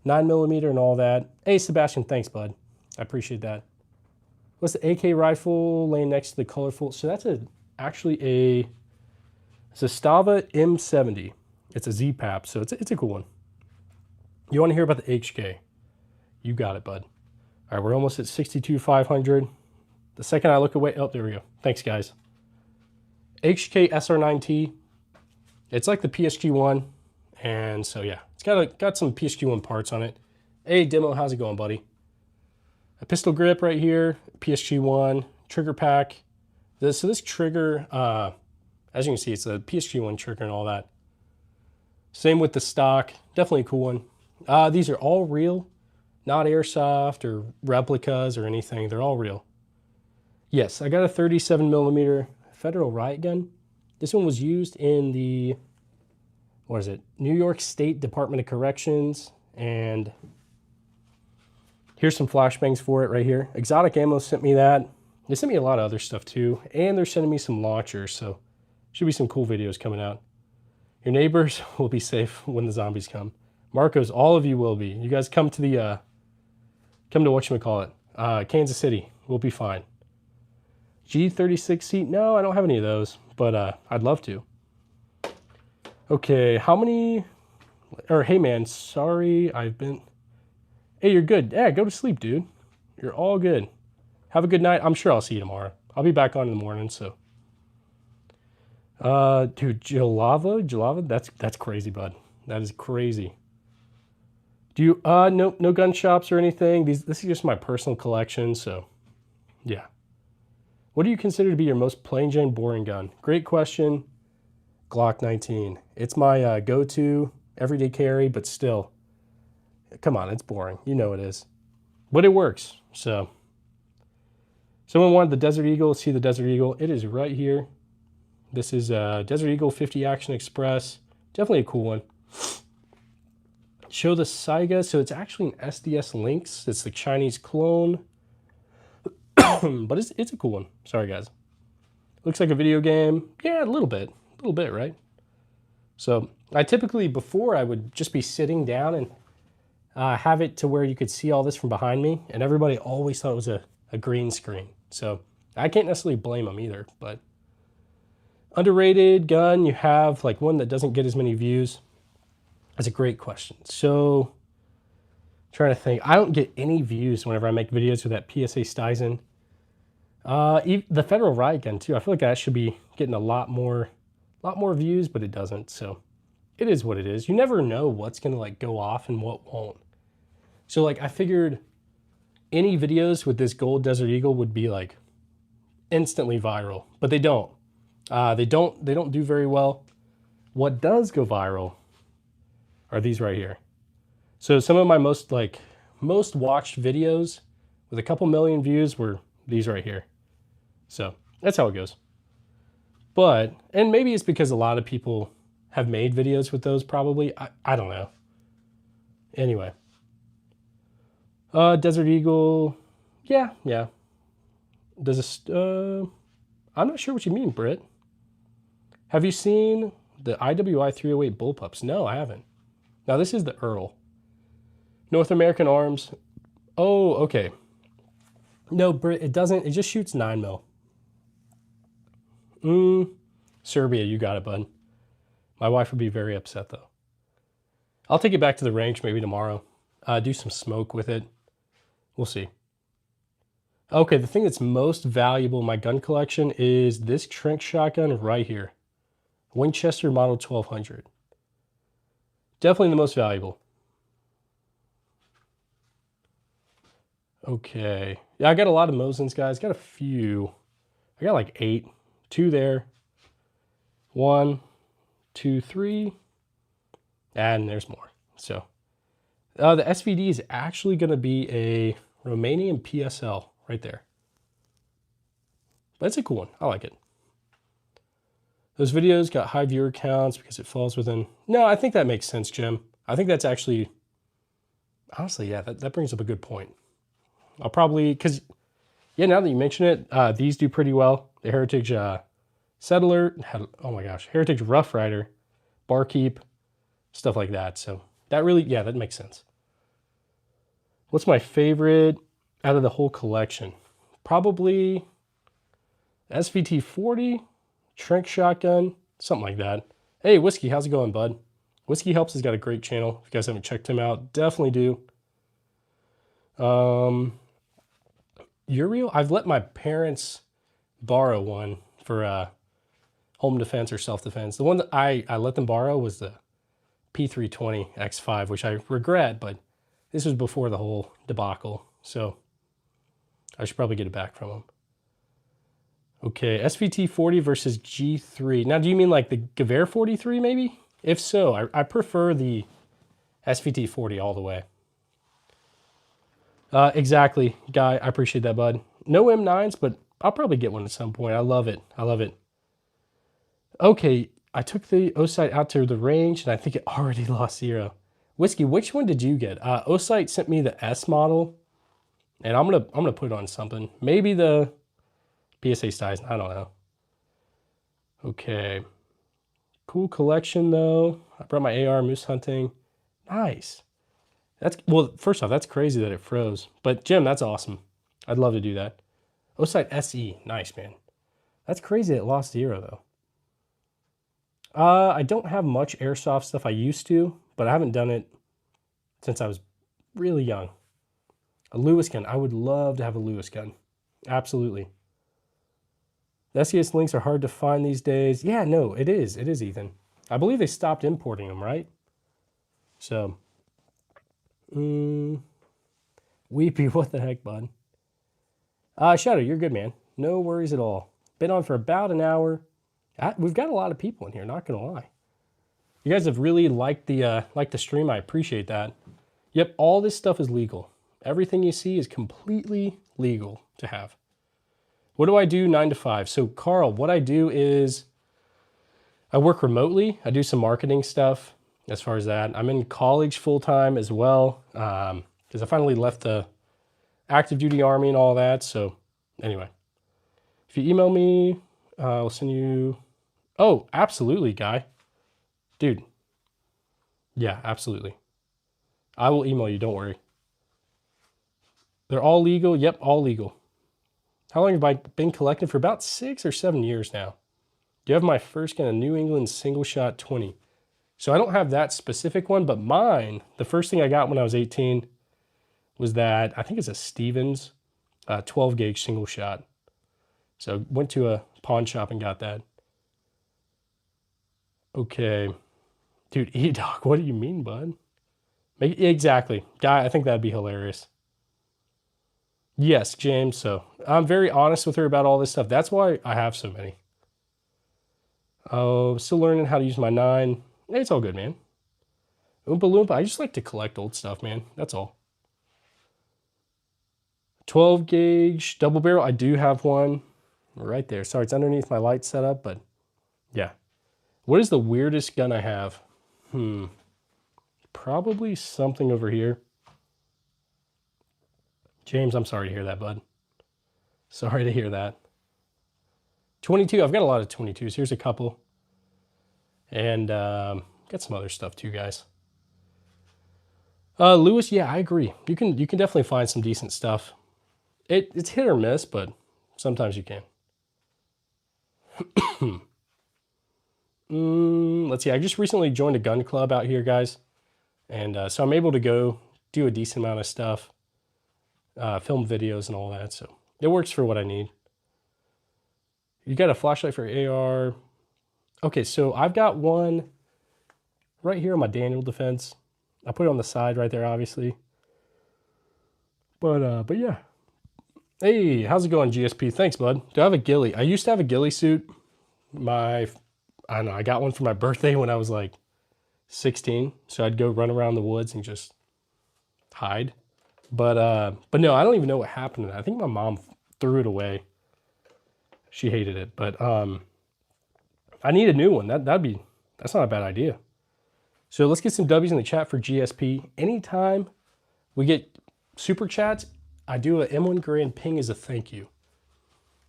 9mm and all that. Hey, Sebastian, thanks, bud. I appreciate that. What's the AK rifle laying next to the colorful? So that's actually a Stava M70. It's a Z-PAP, so it's a cool one. You want to hear about the HK? You got it, bud. All right, we're almost at 62,500. The second I look away, oh, there we go. Thanks, guys. HK SR9T. It's like the PSG-1, and so yeah, it's got some PSG-1 parts on it. Hey, Demo, how's it going, buddy? A pistol grip right here, PSG-1, trigger pack. So this trigger, as you can see, it's a PSG-1 trigger and all that. Same with the stock, definitely a cool one. These are all real, not airsoft or replicas or anything. They're all real. Yes, I got a 37mm Federal riot gun. This one was used in the, what is it, New York State Department of Corrections, and here's some flashbangs for it right here. Exotic Ammo sent me that. They sent me a lot of other stuff too, and they're sending me some launchers, so should be some cool videos coming out. Your neighbors will be safe when the zombies come. Marcos, all of you will be. You guys come to the whatchamacallit, Kansas City. We'll be fine. G36 seat? No, I don't have any of those, but I'd love to. Okay, how many? Or hey man, sorry, Hey, you're good. Yeah, go to sleep, dude. You're all good. Have a good night. I'm sure I'll see you tomorrow. I'll be back on in the morning, so. Dude, Jalava, that's crazy, bud. That is crazy. Do you, no gun shops or anything? This is just my personal collection, so yeah. What do you consider to be your most plain Jane boring gun? Great question. Glock 19. It's my go-to everyday carry, but still, come on, it's boring. You know it is. But it works, so. Someone wanted the Desert Eagle. See the Desert Eagle. It is right here. This is Desert Eagle 50 Action Express. Definitely a cool one. Show the Saiga. So it's actually an SDS Lynx. It's the Chinese clone. But it's a cool one. Sorry, guys. Looks like a video game. Yeah, a little bit. A little bit, right? So I typically, before, I would just be sitting down and have it to where you could see all this from behind me. And everybody always thought it was a green screen. So I can't necessarily blame them either. But underrated gun, you have like one that doesn't get as many views. That's a great question. So trying to think. I don't get any views whenever I make videos with that PSA Stizen. The Federal Riot gun too. I feel like that should be getting a lot more views, but it doesn't. So it is what it is. You never know what's gonna like go off and what won't. So like I figured any videos with this gold Desert Eagle would be like instantly viral, but they don't. They don't do very well. What does go viral are these right here. So some of my most watched videos with a couple million views were these right here. So that's how it goes. But, and maybe it's because a lot of people have made videos with those probably. I don't know. Anyway. Desert Eagle. Yeah. Does this, I'm not sure what you mean, Britt. Have you seen the IWI 308 bullpups? No, I haven't. Now this is the Earl. North American Arms. Oh, okay. No, Britt, it doesn't. It just shoots 9mm. Serbia, you got it, bud. My wife would be very upset, though. I'll take it back to the range maybe tomorrow. Do some smoke with it. We'll see. Okay, the thing that's most valuable in my gun collection is this Trink shotgun right here. Winchester Model 1200. Definitely the most valuable. Okay. Yeah, I got a lot of Mosins, guys. Got a few. I got like 8. 2 there. 1, 2, 3. And there's more. So the SVD is actually going to be a Romanian PSL right there. That's a cool one. I like it. Those videos got high viewer counts because it falls within... No, I think that makes sense, Jim. I think that's actually... Honestly, yeah, that brings up a good point. I'll probably... Because, yeah, now that you mention it, these do pretty well. The Heritage Settler, oh my gosh, Heritage Rough Rider, Barkeep, stuff like that. So that really, yeah, that makes sense. What's my favorite out of the whole collection? Probably SVT 40, Trink shotgun, something like that. Hey, Whiskey, how's it going, bud? Whiskey Helps has got a great channel. If you guys haven't checked him out, definitely do. Uriel, I've let my parents borrow one for home defense or self-defense. The one that I let them borrow was the P320 X5, which I regret, but this was before the whole debacle, so I should probably get it back from them. Okay, SVT 40 versus G3. Now, do you mean like the Gewehr 43 maybe? If so, I prefer the SVT 40 all the way. Exactly, Guy. I appreciate that, bud. No M9s, but I'll probably get one at some point. I love it. I love it. Okay, I took the Osight out to the range, and I think it already lost 0. Whiskey, which one did you get? Osight sent me the S model, and I'm gonna put it on something. Maybe the PSA Stizen. I don't know. Okay. Cool collection, though. I brought my AR moose hunting. Nice. That's, well, first off, that's crazy that it froze. But Jim, that's awesome. I'd love to do that. Osight SE. Nice, man. That's crazy it lost 0, though. I don't have much airsoft stuff. I used to, but I haven't done it since I was really young. A Lewis gun. I would love to have a Lewis gun. Absolutely. The SES links are hard to find these days. Yeah, no, it is. It is, Ethan. I believe they stopped importing them, right? So, Weepy, what the heck, bud? Shadow, you're good, man. No worries at all. Been on for about an hour. We've got a lot of people in here, not gonna lie. You guys have really liked the stream. I appreciate that. Yep, all this stuff is legal. Everything you see is completely legal to have. What do I do 9 to 5? So Carl, what I do is I work remotely. I do some marketing stuff as far as that. I'm in college full-time as well because I finally left the active duty army and all that. So anyway, if you email me, I'll send you... Oh, absolutely, Guy. Dude. Yeah, absolutely. I will email you, don't worry. They're all legal? Yep, all legal. How long have I been collecting? For about 6 or 7 years now. Do you have my first gun, a New England single shot 20? So I don't have that specific one, but mine, the first thing I got when I was 18 was that, I think it's a Stevens 12 gauge single shot. So went to a pawn shop and got that. Okay. Dude, E-Dog, what do you mean, bud? Exactly. Guy, I think that'd be hilarious. Yes, James. So I'm very honest with her about all this stuff. That's why I have so many. Oh, still learning how to use my 9. It's all good, man. Oompa Loompa. I just like to collect old stuff, man. That's all. 12 gauge double barrel. I do have one right there. Sorry, it's underneath my light setup, but yeah. What is the weirdest gun I have? Probably something over here. James, I'm sorry to hear that, bud. Sorry to hear that. 22. I've got a lot of 22s. Here's a couple. And got some other stuff too, guys. Lewis, yeah, I agree. You can definitely find some decent stuff. It's hit or miss, but sometimes you can. Let's see. I just recently joined a gun club out here, guys. And so I'm able to go do a decent amount of stuff. Film videos and all that. So it works for what I need. You got a flashlight for AR. Okay, so I've got one right here on my Daniel Defense. I put it on the side right there, obviously. But yeah. Hey, how's it going, GSP? Thanks, bud. Do I have a ghillie? I used to have a ghillie suit. I don't know, I got one for my birthday when I was like 16. So I'd go run around the woods and just hide. But no, I don't even know what happened to that. I think my mom threw it away. She hated it, but I need a new one. That's not a bad idea. So let's get some W's in the chat for GSP. Anytime we get super chats, I do a M1 Grand ping as a thank you.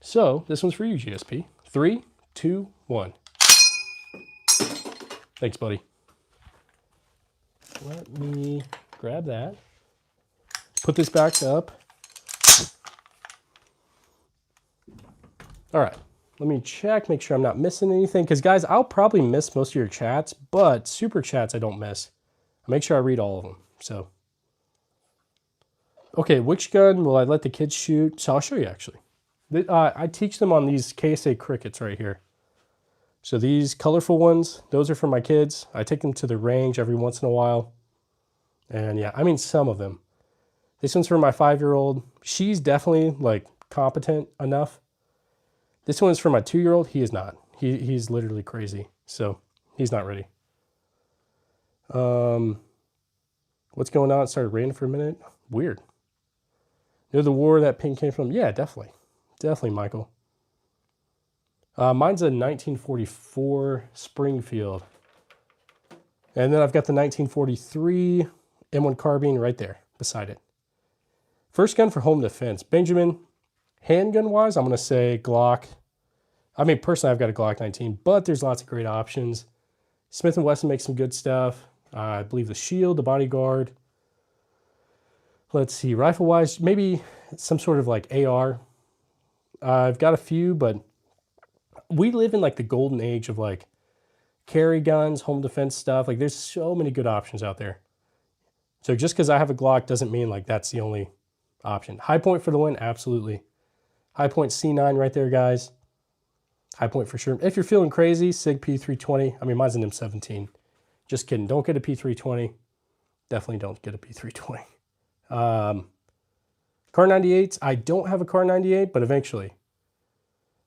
So this one's for you, GSP. 3, 2, 1. Thanks, buddy. Let me grab that. Put this back up. All right, let me check, make sure I'm not missing anything. Because, guys, I'll probably miss most of your chats, but super chats I don't miss. I make sure I read all of them. So, okay, which gun will I let the kids shoot? So I'll show you, actually. I teach them on these KSA crickets right here. So these colorful ones, those are for my kids. I take them to the range every once in a while. And, yeah, I mean, some of them. This one's for my 5-year-old. She's definitely, like, competent enough. This one's for my 2-year-old. He is not. He's literally crazy. So he's not ready. What's going on? It started raining for a minute. Weird. You know the war that ping came from? Yeah, definitely. Definitely, Michael. Mine's a 1944 Springfield. And then I've got the 1943 M1 carbine right there beside it. First gun for home defense. Benjamin, handgun-wise, I'm going to say Glock. I mean, personally, I've got a Glock 19, but there's lots of great options. Smith & Wesson makes some good stuff. I believe the shield, the bodyguard. Let's see, rifle-wise, maybe some sort of like AR. I've got a few, but we live in like the golden age of like carry guns, home defense stuff. Like there's so many good options out there. So just because I have a Glock doesn't mean like that's the only option. High point for the win, absolutely. High point C9 right there, guys. High point for sure. If you're feeling crazy, SIG P320. I mean, mine's an M17. Just kidding. Don't get a P320. Definitely don't get a P320. Kar 98s. I don't have a Kar 98, but eventually.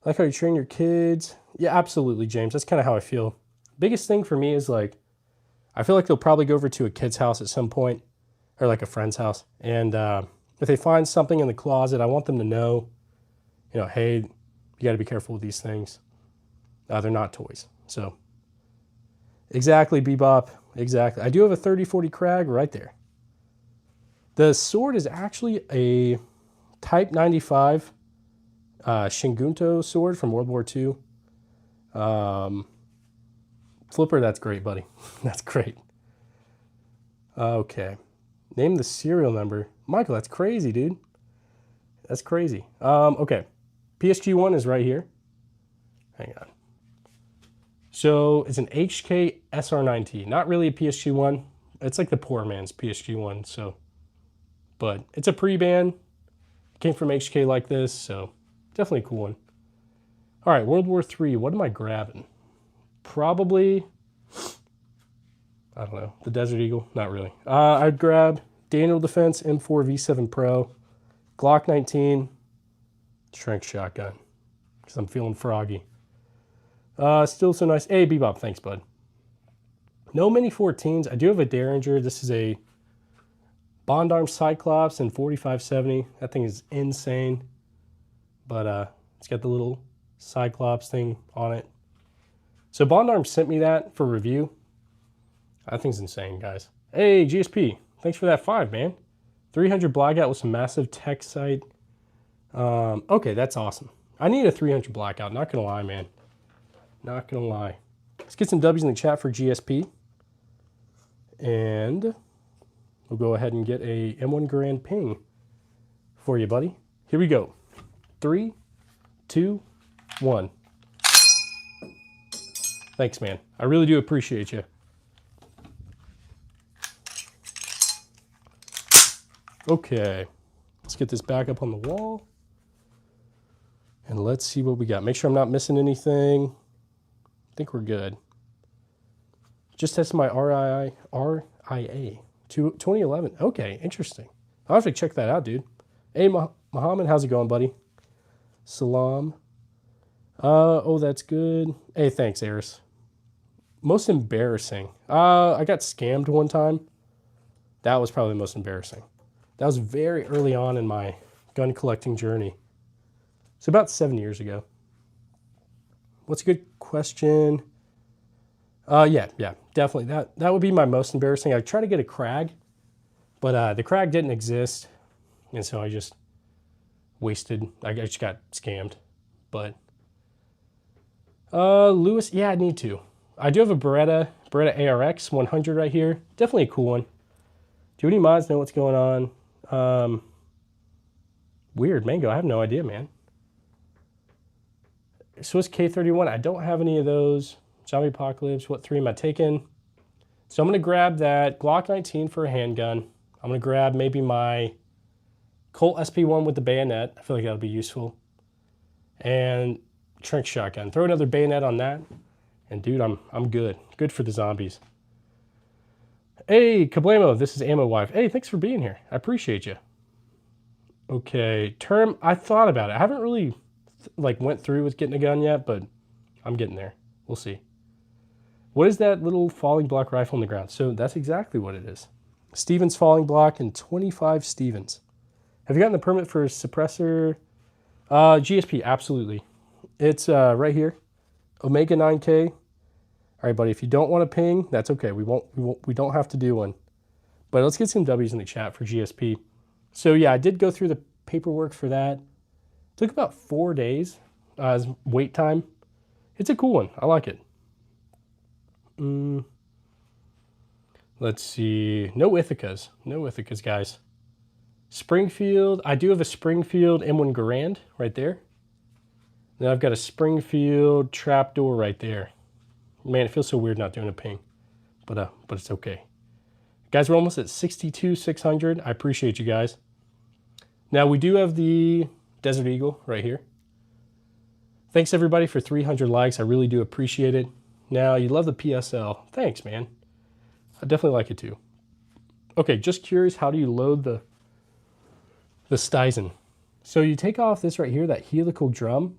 I like how you train your kids. Yeah, absolutely, James. That's kind of how I feel. Biggest thing for me is like, I feel like they'll probably go over to a kid's house at some point, or like a friend's house. And if they find something in the closet, I want them to know, you know, hey, you got to be careful with these things. They're not toys. So, exactly, Bebop. Exactly. I do have a 3040 Krag right there. The sword is actually a Type 95 Shingunto sword from World War II. Flipper, that's great, buddy. That's great. Okay. Name the serial number. Michael, that's crazy, dude. That's crazy. Okay. PSG1 is right here. Hang on. So it's an HK SR9T. Not really a PSG1. It's like the poor man's PSG1. So, but it's a pre-ban. Came from HK like this, so definitely a cool one. All right, World War III. What am I grabbing? Probably, I don't know, the Desert Eagle. Not really. I'd grab Daniel Defense M4 V7 Pro, Glock 19, Shrink Shotgun, because I'm feeling froggy. Still so nice. Hey, Bebop, thanks, bud. No Mini 14s. I do have a Derringer. This is a Bond Arm Cyclops in 4570. That thing is insane. But it's got the little Cyclops thing on it. So Bond Arm sent me that for review. That thing's insane, guys. Hey, GSP. Thanks for that 5, man. 300 Blackout with some massive tech sight. Okay, that's awesome. I need a 300 Blackout. Not going to lie, man. Not going to lie. Let's get some W's in the chat for GSP. And we'll go ahead and get a M1 Garand ping for you, buddy. Here we go. 3, 2, 1. Thanks, man. I really do appreciate you. Okay. Let's get this back up on the wall. And let's see what we got. Make sure I'm not missing anything. I think we're good. Just tested my RIA 2011. Okay, interesting. I'll have to check that out, dude. Hey, Muhammad, how's it going, buddy? Salam. Oh, that's good. Hey, thanks, Eris. Most embarrassing. I got scammed one time. That was probably the most embarrassing. That was very early on in my gun collecting journey. It's about 7 years ago. What's a good question? Yeah, definitely. That would be my most embarrassing. I tried to get a Krag, but the Krag didn't exist, and so I just wasted. I just got scammed. But Lewis, yeah, I need to. I do have a Beretta ARX 100 right here. Definitely a cool one. Do any mods know what's going on? Weird, Mango. I have no idea, man. Swiss K31. I don't have any of those. Zombie Apocalypse. What 3 am I taking? So I'm going to grab that Glock 19 for a handgun. I'm going to grab maybe my Colt SP1 with the bayonet. I feel like that'll be useful. And Shrink Shotgun. Throw another bayonet on that. And dude, I'm good. Good for the zombies. Hey, Kablamo, this is Ammo Wife. Hey, thanks for being here. I appreciate you. Okay, term, I thought about it. I haven't really went through with getting a gun yet, but I'm getting there. We'll see. What is that little falling block rifle on the ground? So that's exactly what it is. Stevens falling block and 25 Stevens. Have you gotten the permit for a suppressor? GSP, absolutely. It's right here. Omega 9K. All right, buddy. If you don't want to ping, that's okay. We don't have to do one. But let's get some W's in the chat for GSP. So yeah, I did go through the paperwork for that. Took about 4 days as wait time. It's a cool one. I like it. Let's see. No Ithacas. No Ithacas, guys. Springfield. I do have a Springfield M1 Garand right there. Then I've got a Springfield Trapdoor right there. Man, it feels so weird not doing a ping. But it's okay. Guys, we're almost at 62,600. I appreciate you guys. Now, we do have the Desert Eagle right here. Thanks, everybody, for 300 likes. I really do appreciate it. Now, you love the PSL. Thanks, man. I definitely like it, too. Okay, just curious, how do you load the Steizen? So you take off this right here, that helical drum,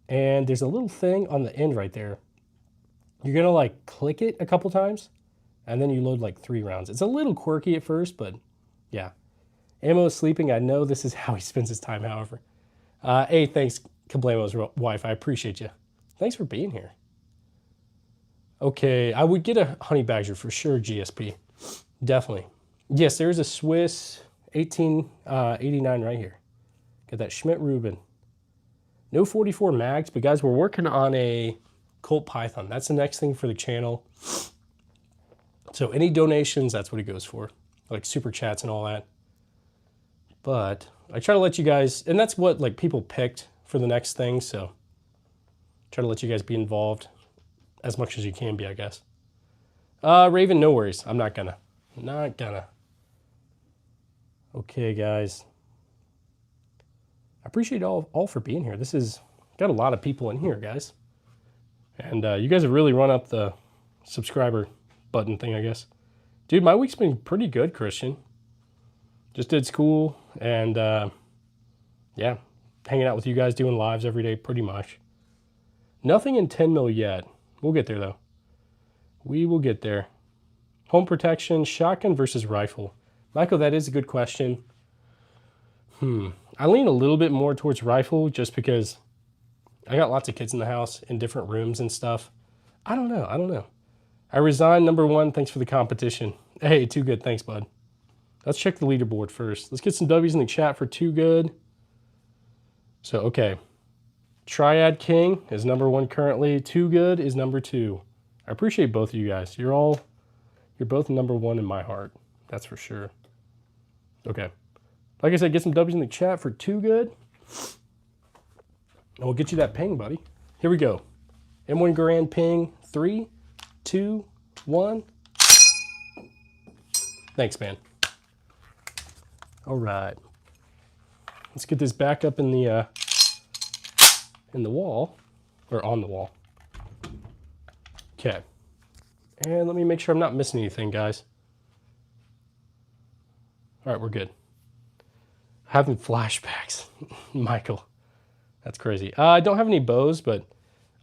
and there's a little thing on the end right there. You're going to, like, click it a couple times, and then you load, like, 3 rounds. It's a little quirky at first, but, yeah. Ammo is sleeping. I know this is how he spends his time, however. Hey, thanks, Kablamo's wife. I appreciate you. Thanks for being here. Okay, I would get a Honey Badger for sure, GSP. Definitely. Yes, there is a Swiss 1889 right here. Got that Schmidt-Rubin. No 44 mags, but guys, we're working on a Colt Python. That's the next thing for the channel. So any donations, that's what it goes for. Like super chats and all that. But I try to let you guys, and that's what like people picked for the next thing, so try to let you guys be involved as much as you can be, I guess. Raven, no worries. I'm not gonna. Okay, guys. I appreciate all for being here. This is got a lot of people in here, guys. And you guys have really run up the subscriber button thing, I guess. Dude, my week's been pretty good, Christian. Just did school and yeah, hanging out with you guys, doing lives every day pretty much. Nothing in 10 mil yet. We'll get there though. We will get there. Home protection, shotgun versus rifle. Michael, that is a good question. I lean a little bit more towards rifle just because I got lots of kids in the house in different rooms and stuff. I don't know. I resigned, #1. Thanks for the competition. Hey, Too Good. Thanks, bud. Let's check the leaderboard first. Let's get some W's in the chat for Too Good. So, okay. Triad King is #1 currently. Too Good is #2. I appreciate both of you guys. You're both #1 in my heart. That's for sure. Okay. Like I said, get some W's in the chat for Too Good. And we'll get you that ping, buddy. Here we go. M1 Garand ping. 3, 2, 1. Thanks, man. All right. Let's get this back up in the wall, or on the wall. Okay. And let me make sure I'm not missing anything, guys. All right, we're good. Having flashbacks, Michael. That's crazy. I don't have any bows, but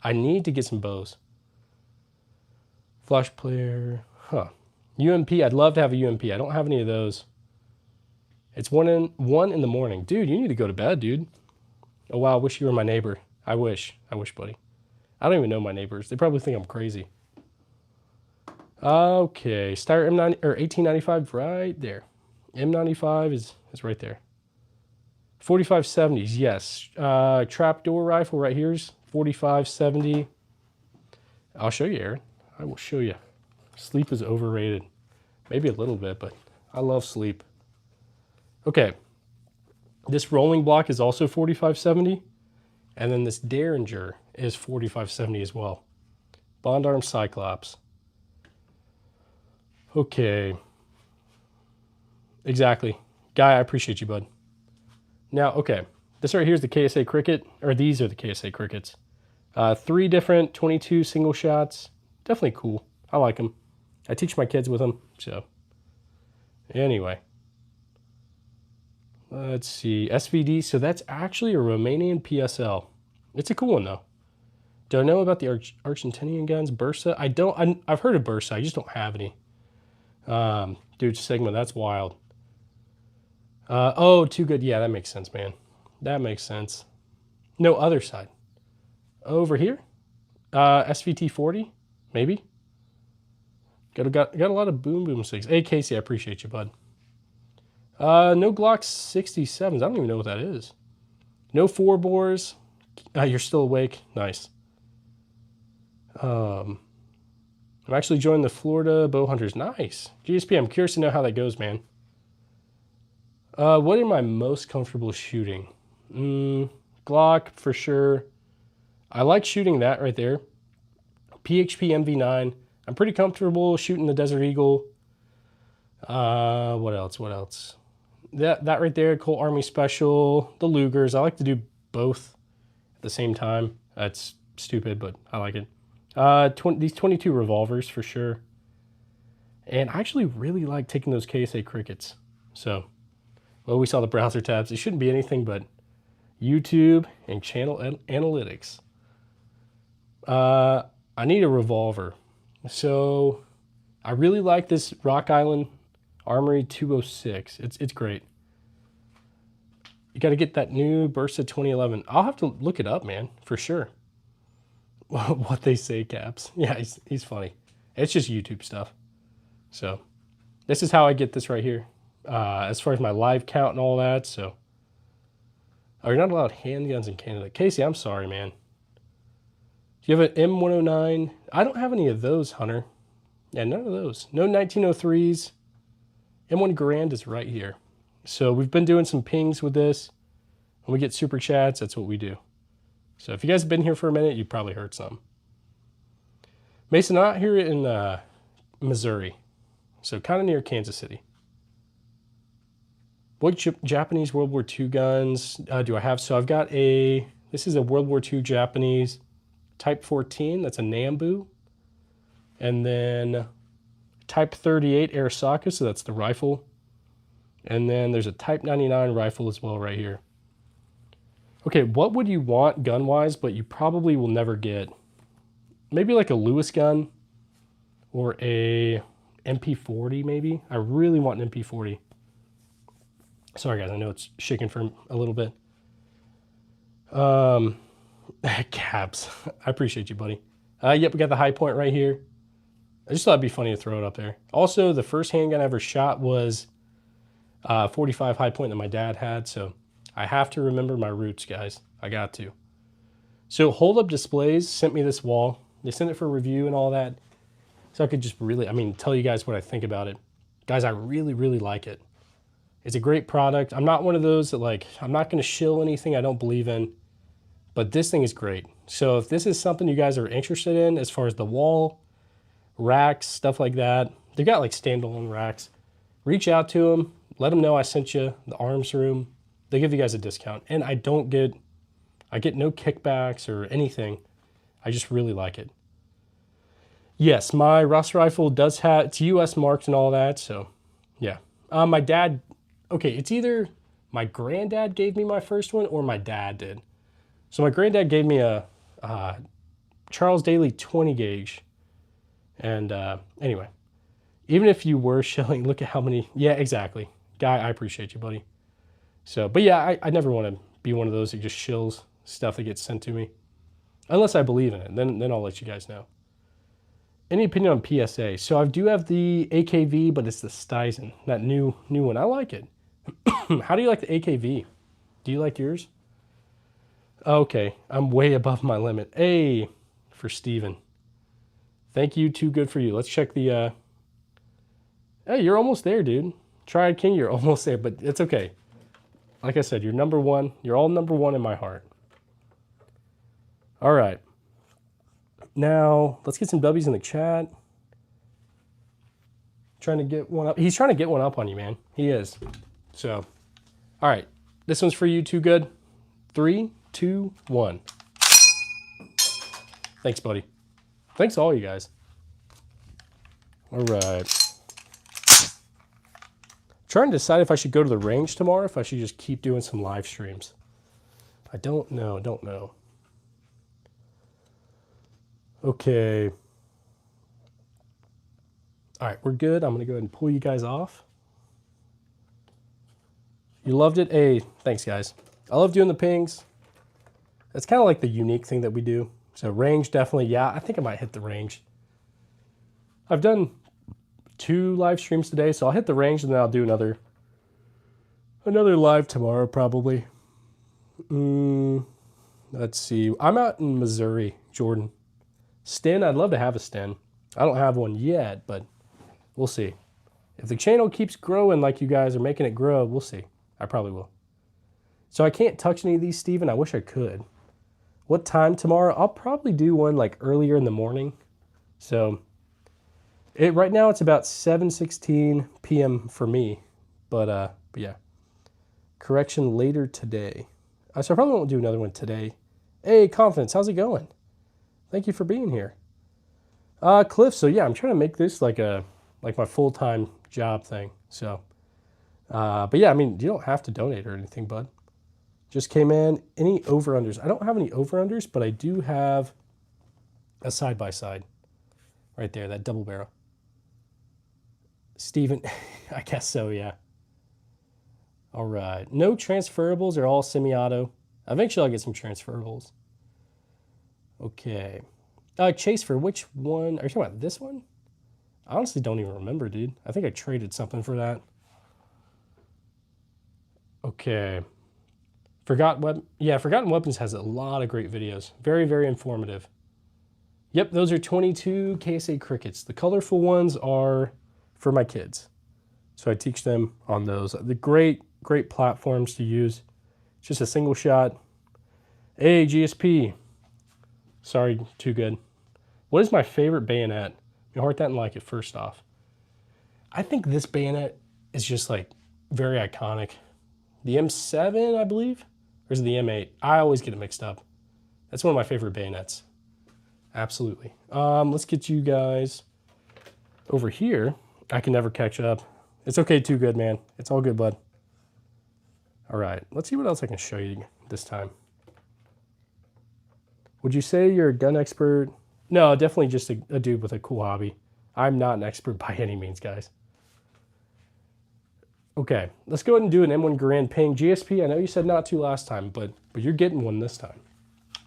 I need to get some bows. Flash player, UMP, I'd love to have a UMP. I don't have any of those. It's 1 in the morning. Dude, you need to go to bed, dude. Oh, wow, I wish you were my neighbor. I wish, buddy. I don't even know my neighbors. They probably think I'm crazy. Okay, Steyr M90 or 1895 right there. M95 is right there. 4570s, yes. Trapdoor rifle right here's 4570. I'll show you, Aaron. I will show you. Sleep is overrated. Maybe a little bit, but I love sleep. Okay. This rolling block is also 4570. And then this Derringer is 4570 as well. Bond Arm Cyclops. Okay. Exactly. Guy, I appreciate you, bud. Now, okay. This right here is the KSA Cricket, or these are the KSA Crickets. 3 different 22 single shots. Definitely cool. I like them. I teach my kids with them, so. Anyway. Let's see. SVD, so that's actually a Romanian PSL. It's a cool one, though. Do I know about the Argentinian guns? Bursa? I've heard of Bursa. I just don't have any. Dude, Sigma, that's wild. Oh, Too Good. Yeah, that makes sense, man. That makes sense. No, other side. Over here? SVT 40? Maybe? Got a lot of boom boom sticks. Hey, Casey, I appreciate you, bud. No Glock 67s. I don't even know what that is. No 4 bores. You're still awake. Nice. Okay, I'm actually joining the Florida Bow Hunters. Nice. GSP, I'm curious to know how that goes, man. What am I most comfortable shooting? Glock, for sure. I like shooting that right there. PHP MV9. I'm pretty comfortable shooting the Desert Eagle. What else? That right there, Colt Army Special, the Lugers. I like to do both at the same time. That's stupid, but I like it. These 22 revolvers for sure. And I actually really like taking those KSA crickets. So, well, we saw the browser tabs. It shouldn't be anything but YouTube and channel analytics. I need a revolver. So I really like this Rock Island Armory 206. It's great. You got to get that new Bursa 2011. I'll have to look it up, man, for sure. What they say, Caps. Yeah, he's funny. It's just YouTube stuff. So this is how I get this right here. As far as my live count and all that. So, oh, you're not allowed handguns in Canada. Casey, I'm sorry, man. Do you have an M109? I don't have any of those, Hunter. Yeah, none of those. No 1903s. M1 Garand is right here. So we've been doing some pings with this. When we get super chats, that's what we do. So if you guys have been here for a minute, you probably heard some. Mason, out here in Missouri. So kind of near Kansas City. What Japanese World War II guns do I have? So I've got this is a World War II Japanese Type 14. That's a Nambu. And then Type 38 Arisaka, so that's the rifle. And then there's a Type 99 rifle as well right here. Okay, what would you want gun-wise, but you probably will never get? Maybe like a Lewis gun or a MP40 maybe. I really want an MP40. Sorry guys, I know it's shaking for a little bit. Caps, I appreciate you, buddy. Yep, we got the high point right here. I just thought it'd be funny to throw it up there. Also, the first handgun I ever shot was 45 high point that my dad had, so I have to remember my roots, guys. I got to. So Hold Up Displays sent me this wall. They sent it for review and all that. So I could just really, tell you guys what I think about it. Guys, I really, really like it. It's a great product. I'm not one of those that I'm not gonna shill anything I don't believe in, but this thing is great. So if this is something you guys are interested in as far as the wall, racks, stuff like that, they've got like standalone racks. Reach out to them, let them know I sent you the arms room. They give you guys a discount. And I get no kickbacks or anything. I just really like it. Yes, my Ross rifle does have, it's US marked and all that, so yeah. My dad, okay, it's either my granddad gave me my first one or my dad did. So my granddad gave me a Charles Daly 20 gauge. And anyway, even if you were shilling, look at how many, yeah, exactly. Guy, I appreciate you, buddy. So, but yeah, I never want to be one of those that just shills stuff that gets sent to me. Unless I believe in it, then I'll let you guys know. Any opinion on PSA? So I do have the AKV, but it's the Steizen, that new one. I like it. How do you like the AKV? Do you like yours? Okay, I'm way above my limit. A for Steven. Thank you, too good for you. Let's check the, hey, you're almost there, dude. Triad King, you're almost there, but it's okay. Like I said, you're number one. You're all number one in my heart. All right. Now, let's get some W's in the chat. Trying to get one up. He's trying to get one up on you, man. He is. So, all right. This one's for you, too good. 3, 2, 1. Thanks, buddy. Thanks to all you guys. All right. Trying to decide if I should go to the range tomorrow, if I should just keep doing some live streams. I don't know. Okay. All right, we're good. I'm going to go ahead and pull you guys off. You loved it? Hey, thanks, guys. I love doing the pings. That's kind of like the unique thing that we do. So range, definitely, yeah. I think I might hit the range. I've done 2 live streams today, so I'll hit the range and then I'll do another live tomorrow, probably. Let's see. I'm out in Missouri, Jordan. Sten, I'd love to have a Sten. I don't have one yet, but we'll see. If the channel keeps growing like you guys are making it grow, we'll see. I probably will. So I can't touch any of these, Steven. I wish I could. What time tomorrow? I'll probably do one like earlier in the morning. So right now it's about 7:16 p.m. for me. But yeah. Correction later today. So I probably won't do another one today. Hey, Confidence, how's it going? Thank you for being here. Cliff, so yeah, I'm trying to make this like my full-time job thing. So, but yeah, I mean, you don't have to donate or anything, bud. Just came in. Any over-unders? I don't have any over-unders, but I do have a side-by-side right there, that double barrel. Steven, I guess so, yeah. All right. No transferables are all semi-auto. Eventually I'll get some transferables. Okay. Chase, for which one? Are you talking about this one? I honestly don't even remember, dude. I think I traded something for that. Okay. Forgotten Weapons has a lot of great videos. Very, very informative. Yep, those are 22 KSA crickets. The colorful ones are for my kids. So I teach them on those. The great platforms to use. It's just a single shot. Hey, GSP. Sorry, too good. What is my favorite bayonet? You heart that and like it first off. I think this bayonet is just like very iconic. The M7, I believe, or is it the M8? I always get it mixed up. That's one of my favorite bayonets. Absolutely. Let's get you guys over here. I can never catch up. It's okay, too good, man. It's all good, bud. All right, let's see what else I can show you this time. Would you say you're a gun expert? No, definitely just a dude with a cool hobby. I'm not an expert by any means, guys. Okay, let's go ahead and do an M1 Garand ping. GSP, I know you said not to last time, but you're getting one this time.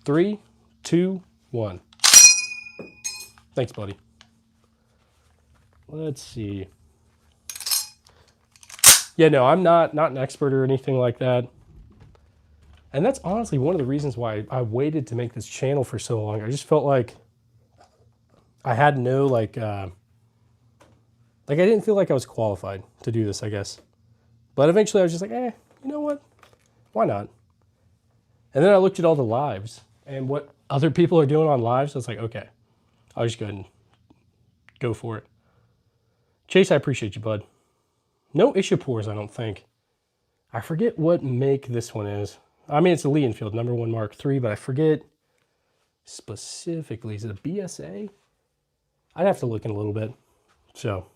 3, 2, 1. Thanks, buddy. Let's see. Yeah, no, I'm not an expert or anything like that. And that's honestly one of the reasons why I waited to make this channel for so long. I just felt like I had no, like I didn't feel like I was qualified to do this, I guess. But eventually I was just like, you know what? Why not? And then I looked at all the lives and what other people are doing on lives. I was like, okay, I'll just go ahead and go for it. Chase, I appreciate you, bud. No Ishapores, I don't think. I forget what make this one is. I mean, it's a Lee Enfield, #1 Mark III, but I forget specifically. Is it a BSA? I'd have to look in a little bit. So,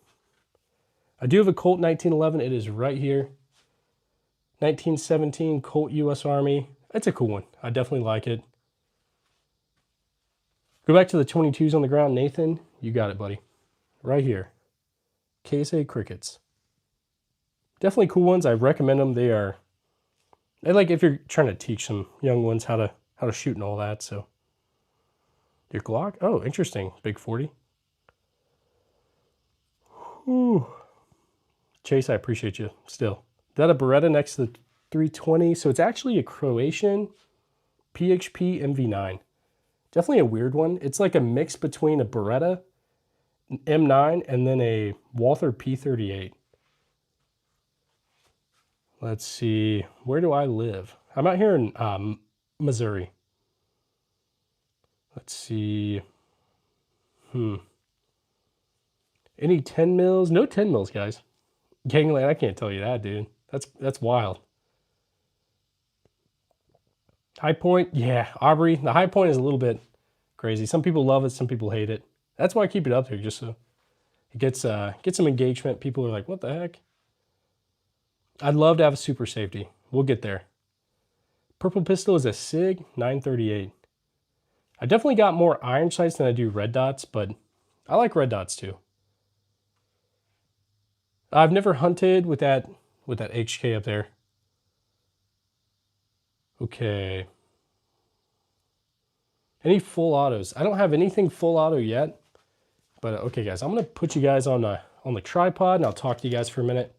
I do have a Colt 1911. It is right here. 1917 Colt U.S. Army. It's a cool one. I definitely like it. Go back to the 22s on the ground. Nathan, you got it, buddy. Right here. KSA Crickets. Definitely cool ones. I recommend them. They're like if you're trying to teach some young ones how to shoot and all that. So your Glock. Oh, interesting. Big 40. Whew. Chase, I appreciate you still. Is that a Beretta next to the 320? So it's actually a Croatian PHP MV9. Definitely a weird one. It's like a mix between a Beretta M9 and then a Walther P38. Let's see. Where do I live? I'm out here in Missouri. Let's see. Any 10 mils? No 10 mils, guys. Gangland, I can't tell you that, dude. That's wild. High Point, yeah, Aubrey. The High Point is a little bit crazy. Some people love it, some people hate it. That's why I keep it up there, just so it gets some engagement. People are like, what the heck? I'd love to have a super safety. We'll get there. Purple Pistol is a SIG 938. I definitely got more iron sights than I do red dots, but I like red dots too. I've never hunted with that HK up there. Okay. Any full autos? I don't have anything full auto yet. But okay, guys, I'm gonna put you guys on the tripod, and I'll talk to you guys for a minute.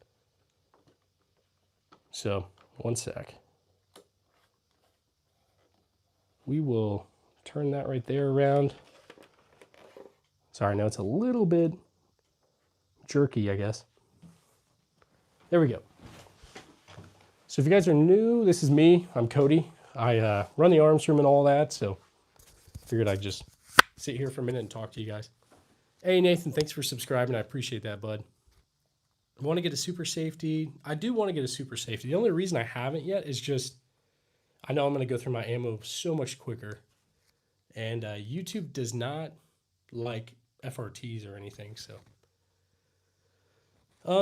So, one sec. We will turn that right there around. Sorry, now it's a little bit jerky, I guess. There we go. So if you guys are new, this is me. I'm Cody. I run the arms room and all that, so figured I'd just sit here for a minute and talk to you guys. Hey, Nathan, thanks for subscribing. I appreciate that, bud. I want to get a super safety. I do want to get a super safety. The only reason I haven't yet is just I know I'm going to go through my ammo so much quicker. And YouTube does not like FRTs or anything, so.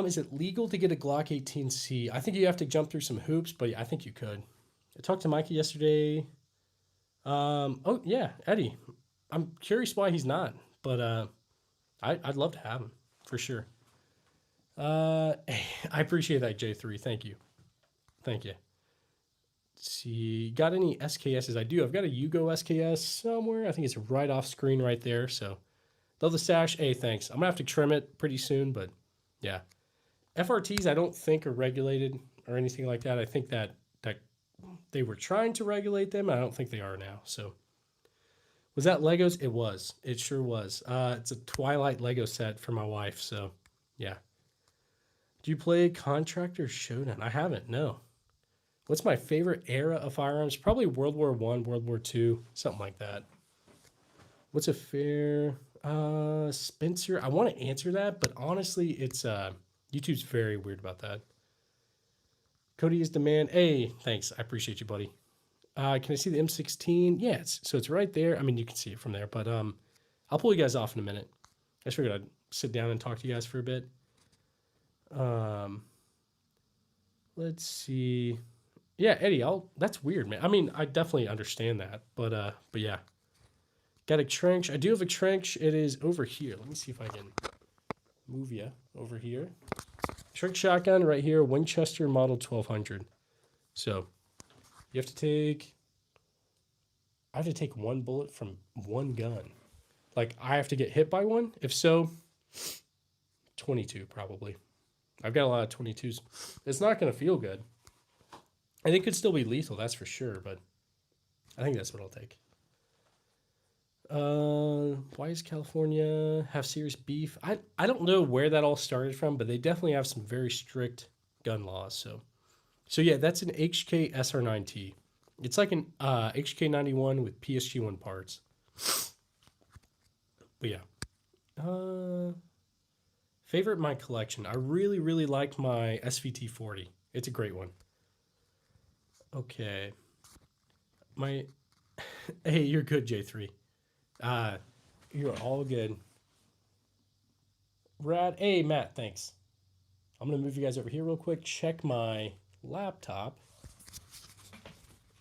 Is it legal to get a Glock 18C? I think you have to jump through some hoops, but I think you could. I talked to Mikey yesterday. Oh, yeah, Eddie. I'm curious why he's not, but I'd love to have him, for sure. I appreciate that, J3. Thank you. Thank you. Let's see. Got any SKSs? I do. I've got a Yugo SKS somewhere. I think it's right off screen right there, so. Love the stash. Hey, thanks. I'm going to have to trim it pretty soon, but yeah. FRTs I don't think are regulated or anything like that. I think that they were trying to regulate them. I don't think they are now. So was that Legos? It was. It sure was. It's a Twilight Lego set for my wife, so yeah. Do you play Contractor Showdown? I haven't, no. What's my favorite era of firearms? Probably World War I, World War II, something like that. What's a fair... Spencer, I want to answer that, but honestly, it's YouTube's very weird about that. Cody is demand. Hey, thanks. I appreciate you, buddy. Can I see the M16? Yeah, so it's right there. I mean, you can see it from there, but I'll pull you guys off in a minute. I just figured I'd sit down and talk to you guys for a bit. Let's see. Yeah, Eddie, that's weird, man. I mean, I definitely understand that, but yeah. Got a trench. I do have a trench. It is over here. Let me see if I can move you over here. Trick shotgun right here. Winchester Model 1200. So you have to take... I have to take one bullet from one gun. Like, I have to get hit by one? If so, 22 probably. I've got a lot of 22s. It's not going to feel good. And it could still be lethal, that's for sure, but I think that's what I'll take. Why does California have serious beef? I don't know where that all started from, but they definitely have some very strict gun laws. So yeah, that's an HK SR9T. It's like an HK91 with PSG1 parts. But yeah. Favorite in my collection. I really, really like my SVT40. It's a great one. Okay. Hey, you're good, J3. You're all good. Rad. Hey, Matt, thanks. I'm going to move you guys over here real quick, check my laptop,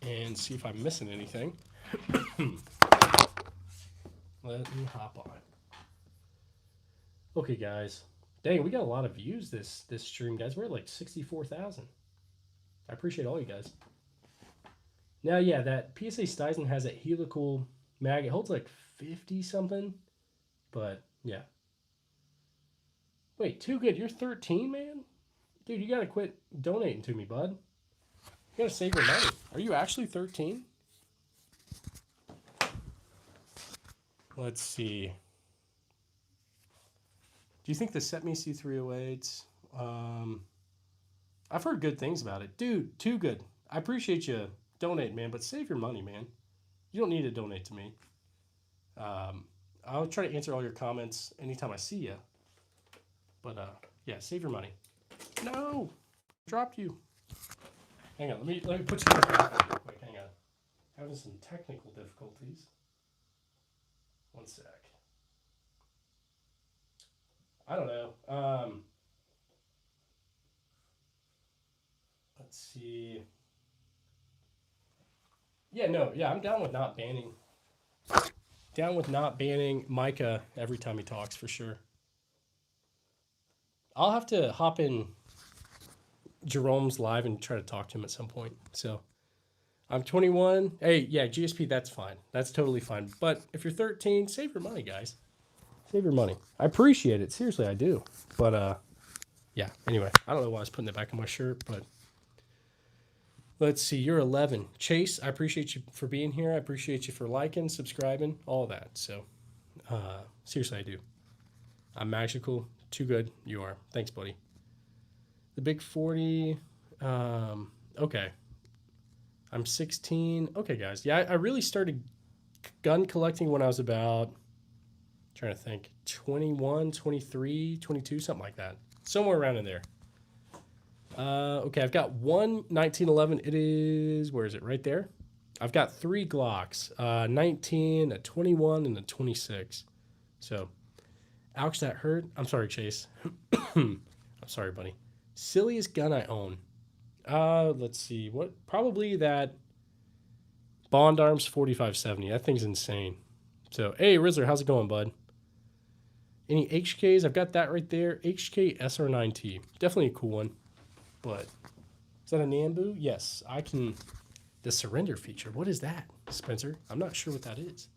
and see if I'm missing anything. Let me hop on. Okay, guys. Dang, we got a lot of views this stream, guys. We're at like 64,000. I appreciate all you guys. Now, yeah, that PSA Stuyvesant has that helical mag. It holds like 50 something, but yeah. Wait, too good. You're 13, man? Dude, you gotta quit donating to me, bud. You gotta save your money. Are you actually 13? Let's see. Do you think the Set Me C308s? I've heard good things about it. Dude, too good. I appreciate you donating, man, but save your money, man. You don't need to donate to me. I'll try to answer all your comments anytime I see you. But, yeah, save your money. No! Dropped you. Hang on, let me put you in the back real quick. Hang on. Having some technical difficulties. One sec. I don't know. Let's see. Yeah, no, yeah, I'm down with not banning. Down with not banning Micah every time he talks, for sure. I'll have to hop in Jerome's live and try to talk to him at some point. So, I'm 21. Hey, yeah, GSP, that's fine. That's totally fine. But if you're 13, save your money, guys. Save your money. I appreciate it. Seriously, I do. But, yeah, anyway, I don't know why I was putting it back on my shirt, but let's see. You're 11. Chase, I appreciate you for being here. I appreciate you for liking, subscribing, all that. So, Seriously, I do. I'm magical. Too good. You are. Thanks, buddy. The big 40. Okay. I'm 16. Okay, guys. Yeah, I really started gun collecting when I was about, trying to think, 21, 23, 22, something like that. Somewhere around in there. Okay, I've got one 1911. It is, where is it? Right there. I've got 3 Glocks, 19, a 21, and a 26. So, ouch, that hurt. I'm sorry, Chase. I'm sorry, buddy. Silliest gun I own. Let's see. What? Probably that Bond Arms 4570. That thing's insane. So, hey, Rizzler, how's it going, bud? Any HKs? I've got that right there. HK SR9T. Definitely a cool one. But, is that a Nambu? Yes, I can. The surrender feature. What is that, Spencer? I'm not sure what that is.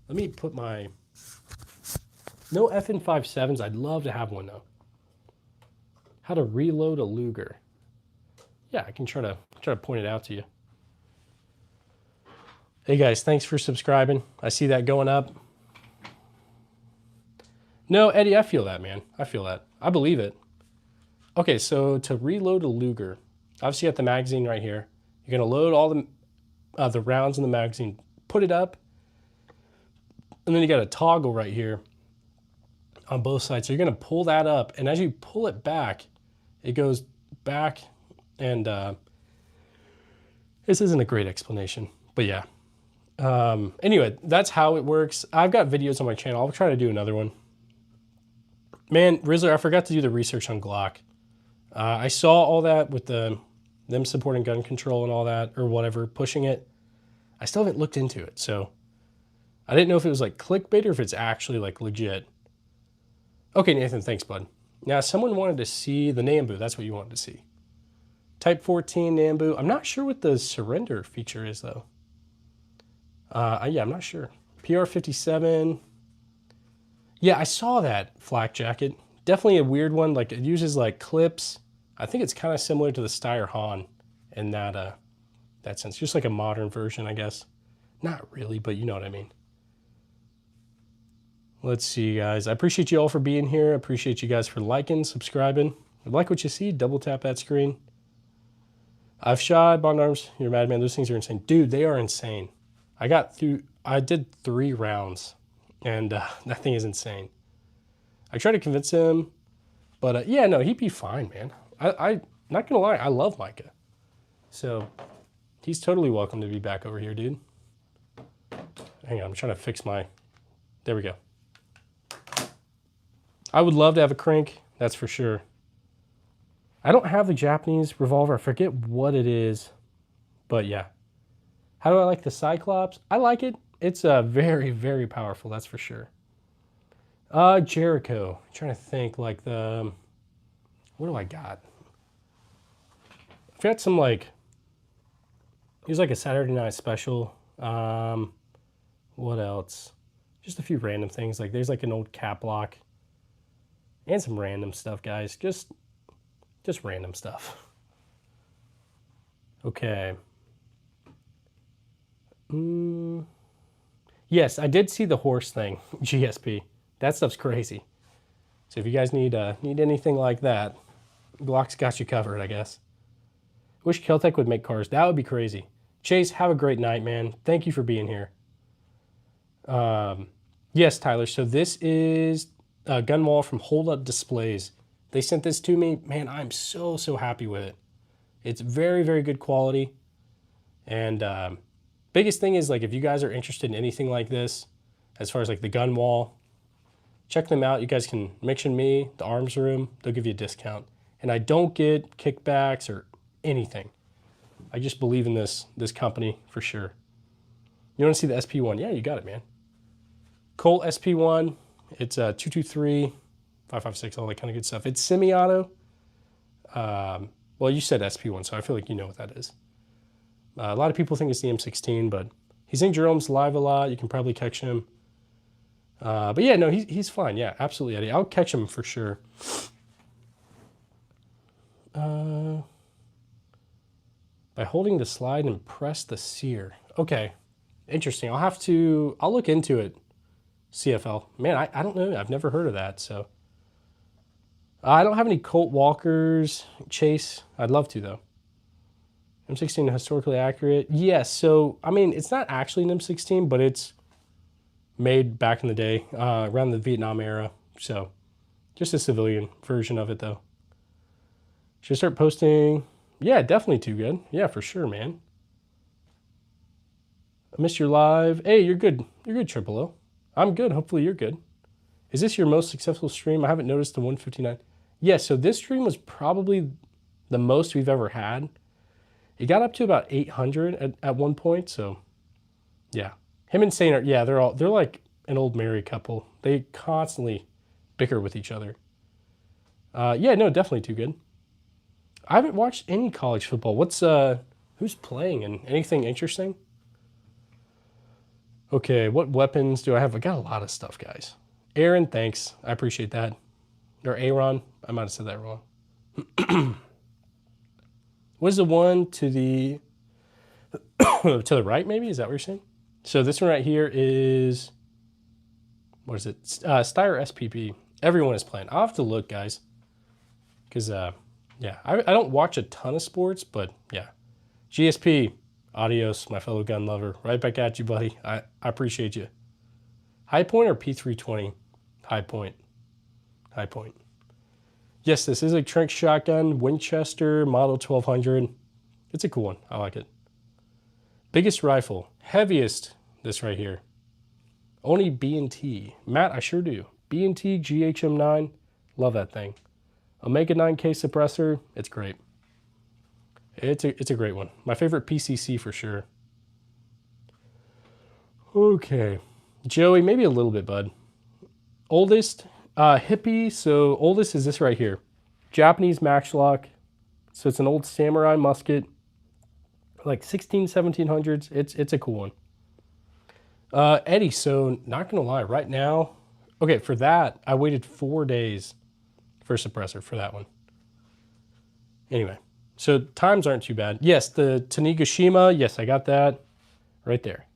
Let me put my... No FN57s. I'd love to have one, though. How to reload a Luger. Yeah, I can try to point it out to you. Hey, guys, thanks for subscribing. I see that going up. No, Eddie, I feel that, man. I feel that. I believe it. Okay, so to reload a Luger, obviously you got the magazine right here. You're going to load all the rounds in the magazine, put it up, and then you got a toggle right here on both sides. So you're going to pull that up, and as you pull it back, it goes back, and this isn't a great explanation, but yeah. Anyway, that's how it works. I've got videos on my channel. I'll try to do another one. Man, Rizzler, I forgot to do the research on Glock. I saw all that with them supporting gun control and all that, or whatever, pushing it. I still haven't looked into it, so I didn't know if it was like clickbait or if it's actually like legit. Okay, Nathan, thanks, bud. Now, someone wanted to see the Nambu. That's what you wanted to see. Type 14 Nambu. I'm not sure what the surrender feature is, though. Yeah, I'm not sure. PR57. Yeah, I saw that flak jacket. Definitely a weird one. Like, it uses like clips. I think it's kind of similar to the Steyr Hahn in that sense. Just like a modern version, I guess. Not really, but you know what I mean. Let's see, guys. I appreciate you all for being here. I appreciate you guys for liking, subscribing. If you like what you see, double tap that screen. I've shot Bond Arms. You're a madman. Those things are insane. Dude, they are insane. I did 3 rounds, and that thing is insane. I tried to convince him, but yeah, no, he'd be fine, man. I'm not gonna lie, I love Micah. So he's totally welcome to be back over here, dude. Hang on, I'm trying to fix my, there we go. I would love to have a crank, that's for sure. I don't have the Japanese revolver. I forget what it is, but yeah. How do I like the Cyclops? I like it. It's very, very powerful, that's for sure. Jericho. I'm trying to think, like the, what do I got? I've got some like, it was like a Saturday Night Special. What else? Just a few random things. Like there's like an old cap lock and some random stuff, guys. Just random stuff. Okay. Yes, I did see the horse thing, GSP. That stuff's crazy. So if you guys need anything like that, Glock's got you covered, I guess. Wish Keltec would make cars. That would be crazy. Chase, have a great night, man. Thank you for being here. Yes, Tyler. So this is a gun wall from Hold Up Displays. They sent this to me. Man, I'm so happy with it. It's very, very good quality. And biggest thing is, like, if you guys are interested in anything like this, as far as like the gun wall, check them out. You guys can mention me, the Arms Room. They'll give you a discount. And I don't get kickbacks or anything. I just believe in this company for sure. You want to see the SP1? Yeah, you got it, man. Colt SP1. It's 223, 556, all that kind of good stuff. It's semi-auto. Well, you said SP1, so I feel like you know what that is. A lot of people think it's the M16, but he's in Jerome's live a lot. You can probably catch him. But yeah, no, he's fine. Yeah, absolutely, Eddie. I'll catch him for sure. By holding the slide and press the sear. Okay, interesting. I'll look into it. CFL. Man, I don't know. I've never heard of that. So I don't have any Colt Walkers. Chase. I'd love to, though. M16 historically accurate. Yes. So, I mean, it's not actually an M16, but it's made back in the day, around the Vietnam era. So just a civilian version of it, though. Should I start posting? Yeah, definitely too good. Yeah, for sure, man. I missed your live. Hey, you're good. You're good, Triple O. I'm good. Hopefully you're good. Is this your most successful stream? I haven't noticed the 159. Yeah, so this stream was probably the most we've ever had. It got up to about 800 at one point, so yeah. Him and Saint are, yeah, they're like an old married couple. They constantly bicker with each other. Yeah, no, definitely too good. I haven't watched any college football. Who's playing and anything interesting? Okay, what weapons do I have? I got a lot of stuff, guys. Aaron, thanks. I appreciate that. Or Aaron, I might have said that wrong. What is the one to the to the right, maybe? Is that what you're saying? So this one right here is, what is it? Steyr SPP. Everyone is playing. I'll have to look, guys. Because, yeah, I don't watch a ton of sports, but yeah. GSP, adios, my fellow gun lover. Right back at you, buddy. I appreciate you. High Point or P320? High Point. High Point. Yes, this is a Trank shotgun, Winchester, model 1200. It's a cool one. I like it. Biggest rifle. Heaviest, this right here. Only B&T. Matt, I sure do. B&T GHM9. Love that thing. Omega 9K suppressor. It's great. It's a great one. My favorite PCC for sure. Okay. Joey, maybe a little bit, bud. Oldest, hippie. So oldest is this right here. Japanese Maxlock. So it's an old samurai musket. Like 1700s. It's a cool one. Eddie, so not going to lie, right now, okay, for that, I waited 4 days for a suppressor for that one. Anyway, so times aren't too bad. Yes, the Tanegashima, yes, I got that right there.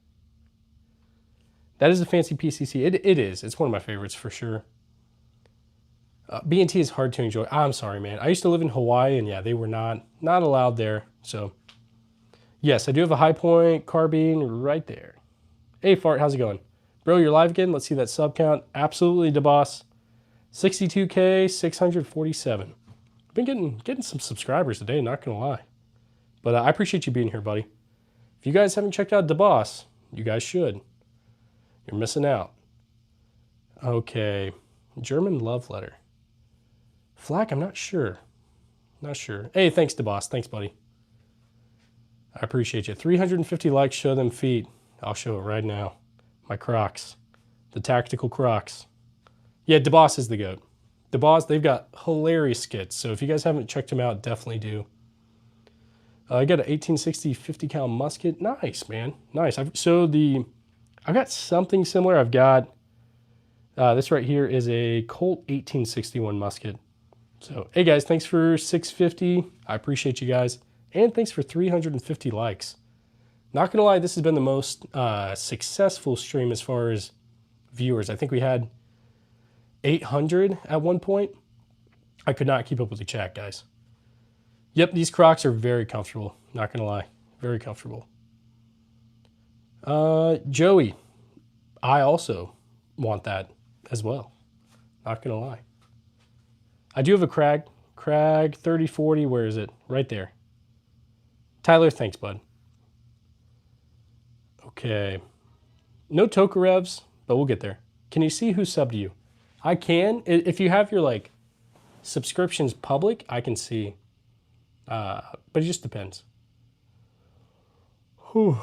That is a fancy PCC. It is. It's one of my favorites for sure. B&T is hard to enjoy. I'm sorry, man. I used to live in Hawaii, and yeah, they were not allowed there. So, yes, I do have a High Point carbine right there. Hey, Fart, how's it going? Bro, you're live again. Let's see that sub count. Absolutely, DeBoss. 62K, 647. Been getting some subscribers today, not going to lie. But I appreciate you being here, buddy. If you guys haven't checked out DeBoss, you guys should. You're missing out. Okay. German love letter. Flak, I'm not sure. Not sure. Hey, thanks, DeBoss. Thanks, buddy. I appreciate you. 350 likes, show them feet. I'll show it right now. My Crocs. The tactical Crocs. Yeah, DeBoss is the GOAT. DeBoss, they've got hilarious skits. So if you guys haven't checked them out, definitely do. I got an 1860 50 cal musket. Nice, man. Nice. I've got something similar. I've got, this right here is a Colt 1861 musket. So, hey guys, thanks for 650. I appreciate you guys. And thanks for 350 likes. Not gonna lie, this has been the most successful stream as far as viewers. I think we had 800 at one point. I could not keep up with the chat, guys. Yep, these Crocs are very comfortable. Not gonna lie, very comfortable. Joey, I also want that as well. Not gonna lie. I do have a Krag 3040. Where is it? Right there. Tyler, thanks, bud. Okay. No Tokarevs, but we'll get there. Can you see who subbed you? I can. If you have your like subscriptions public, I can see. But it just depends. Whew.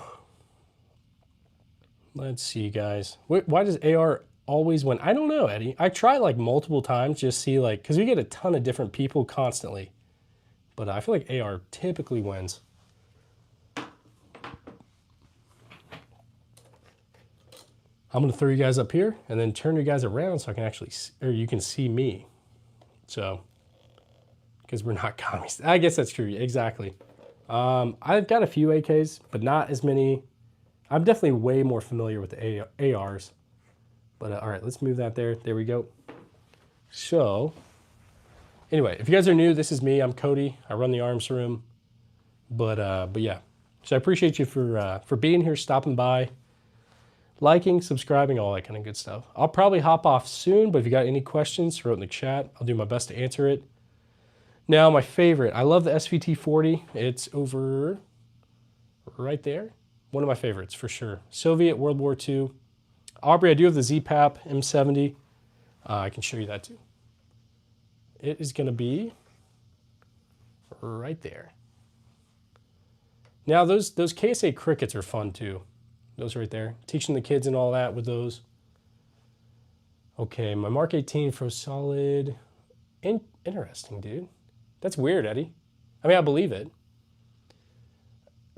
Let's see, guys. Why does AR always win? I don't know, Eddie. I try like multiple times, just see like, because we get a ton of different people constantly. But I feel like AR typically wins. I'm going to throw you guys up here and then turn you guys around so I can actually, or you can see me. So, because we're not commies. I guess that's true. Exactly. I've got a few AKs, but not as many. I'm definitely way more familiar with the ARs. But all right, let's move that there. There we go. So anyway, if you guys are new, this is me. I'm Cody. I run the arms room. But yeah. So I appreciate you for being here, stopping by, liking, subscribing, all that kind of good stuff. I'll probably hop off soon, but if you got any questions, throw it in the chat. I'll do my best to answer it. Now, my favorite. I love the SVT-40. It's over right there. One of my favorites for sure. Soviet, World War II. Aubrey, I do have the ZPAP M70. I can show you that too. It is going to be right there. Now, those KSA crickets are fun too. Those right there. Teaching the kids and all that with those. Okay, my Mark 18 froze solid. Interesting, dude. That's weird, Eddie. I mean, I believe it.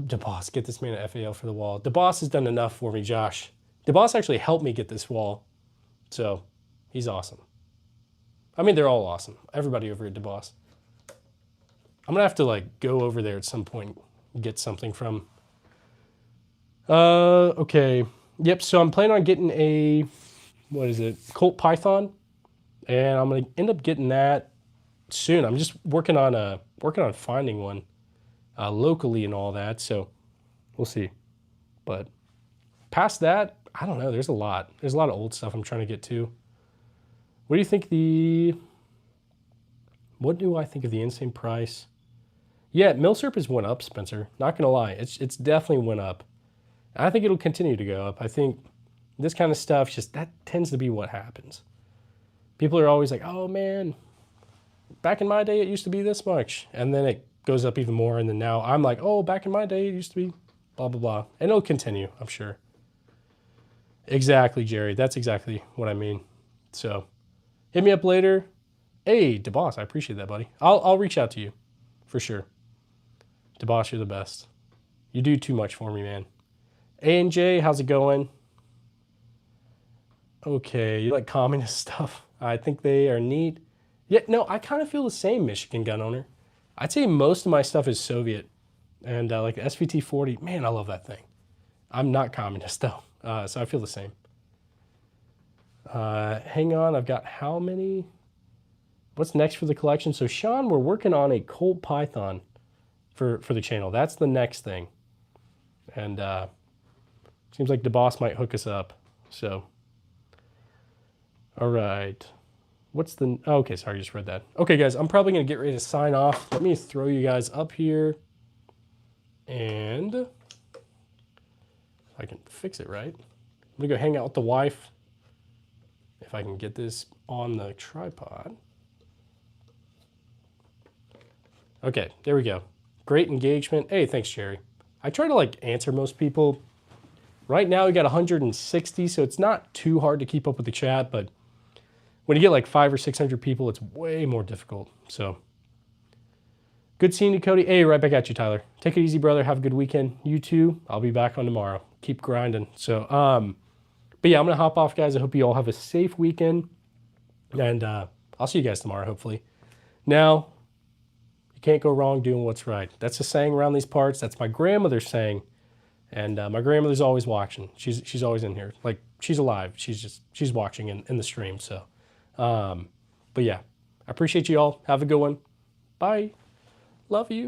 DeBoss, get this man an FAL for the wall. DeBoss has done enough for me, Josh. DeBoss actually helped me get this wall. So, he's awesome. I mean, they're all awesome. Everybody over at DeBoss. I'm going to have to, like, go over there at some point and get something from. Okay. Yep, so I'm planning on getting a, what is it, Colt Python. And I'm going to end up getting that soon. I'm just working on finding one locally and all that, so we'll see. But past that, I don't know. There's a lot. There's a lot of old stuff I'm trying to get to. What do you think what do I think of the insane price? Yeah, Milsurp has went up, Spencer. Not gonna lie, it's definitely went up. I think it'll continue to go up. I think this kind of stuff, just that tends to be what happens. People are always like, oh man, back in my day it used to be this much. And then it goes up even more. And then now I'm like, oh, back in my day it used to be blah, blah, blah. And it'll continue, I'm sure. Exactly, Jerry. That's exactly what I mean. So hit me up later. Hey, DeBoss, I appreciate that, buddy. I'll reach out to you for sure. DeBoss, you're the best. You do too much for me, man. A&J, how's it going? Okay, you like communist stuff? I think they are neat. Yeah, no, I kind of feel the same, Michigan gun owner. I'd say most of my stuff is Soviet. And like the SVT-40, man, I love that thing. I'm not communist though, so I feel the same. Hang on, I've got how many? What's next for the collection? So Sean, we're working on a Colt Python for the channel. That's the next thing. And seems like DeBoss might hook us up. So, all right. What's the, oh, okay, sorry, I just read that. Okay, guys, I'm probably going to get ready to sign off. Let me throw you guys up here. And if I can fix it right. I'm going to go hang out with the wife. If I can get this on the tripod. Okay, there we go. Great engagement. Hey, thanks, Jerry. I try to like answer most people. Right now we got 160, so it's not too hard to keep up with the chat, but when you get like 500 or 600 people, it's way more difficult. So good seeing you, Cody. Hey, right back at you, Tyler. Take it easy, brother. Have a good weekend. You too. I'll be back on tomorrow. Keep grinding. So, but yeah, I'm going to hop off, guys. I hope you all have a safe weekend, and I'll see you guys tomorrow, hopefully. Now, you can't go wrong doing what's right. That's a saying around these parts. That's my grandmother's saying. And my grandmother's always watching. She's always in here. Like, she's alive. She's watching in the stream. So, but yeah, I appreciate you all. Have a good one. Bye. Love you.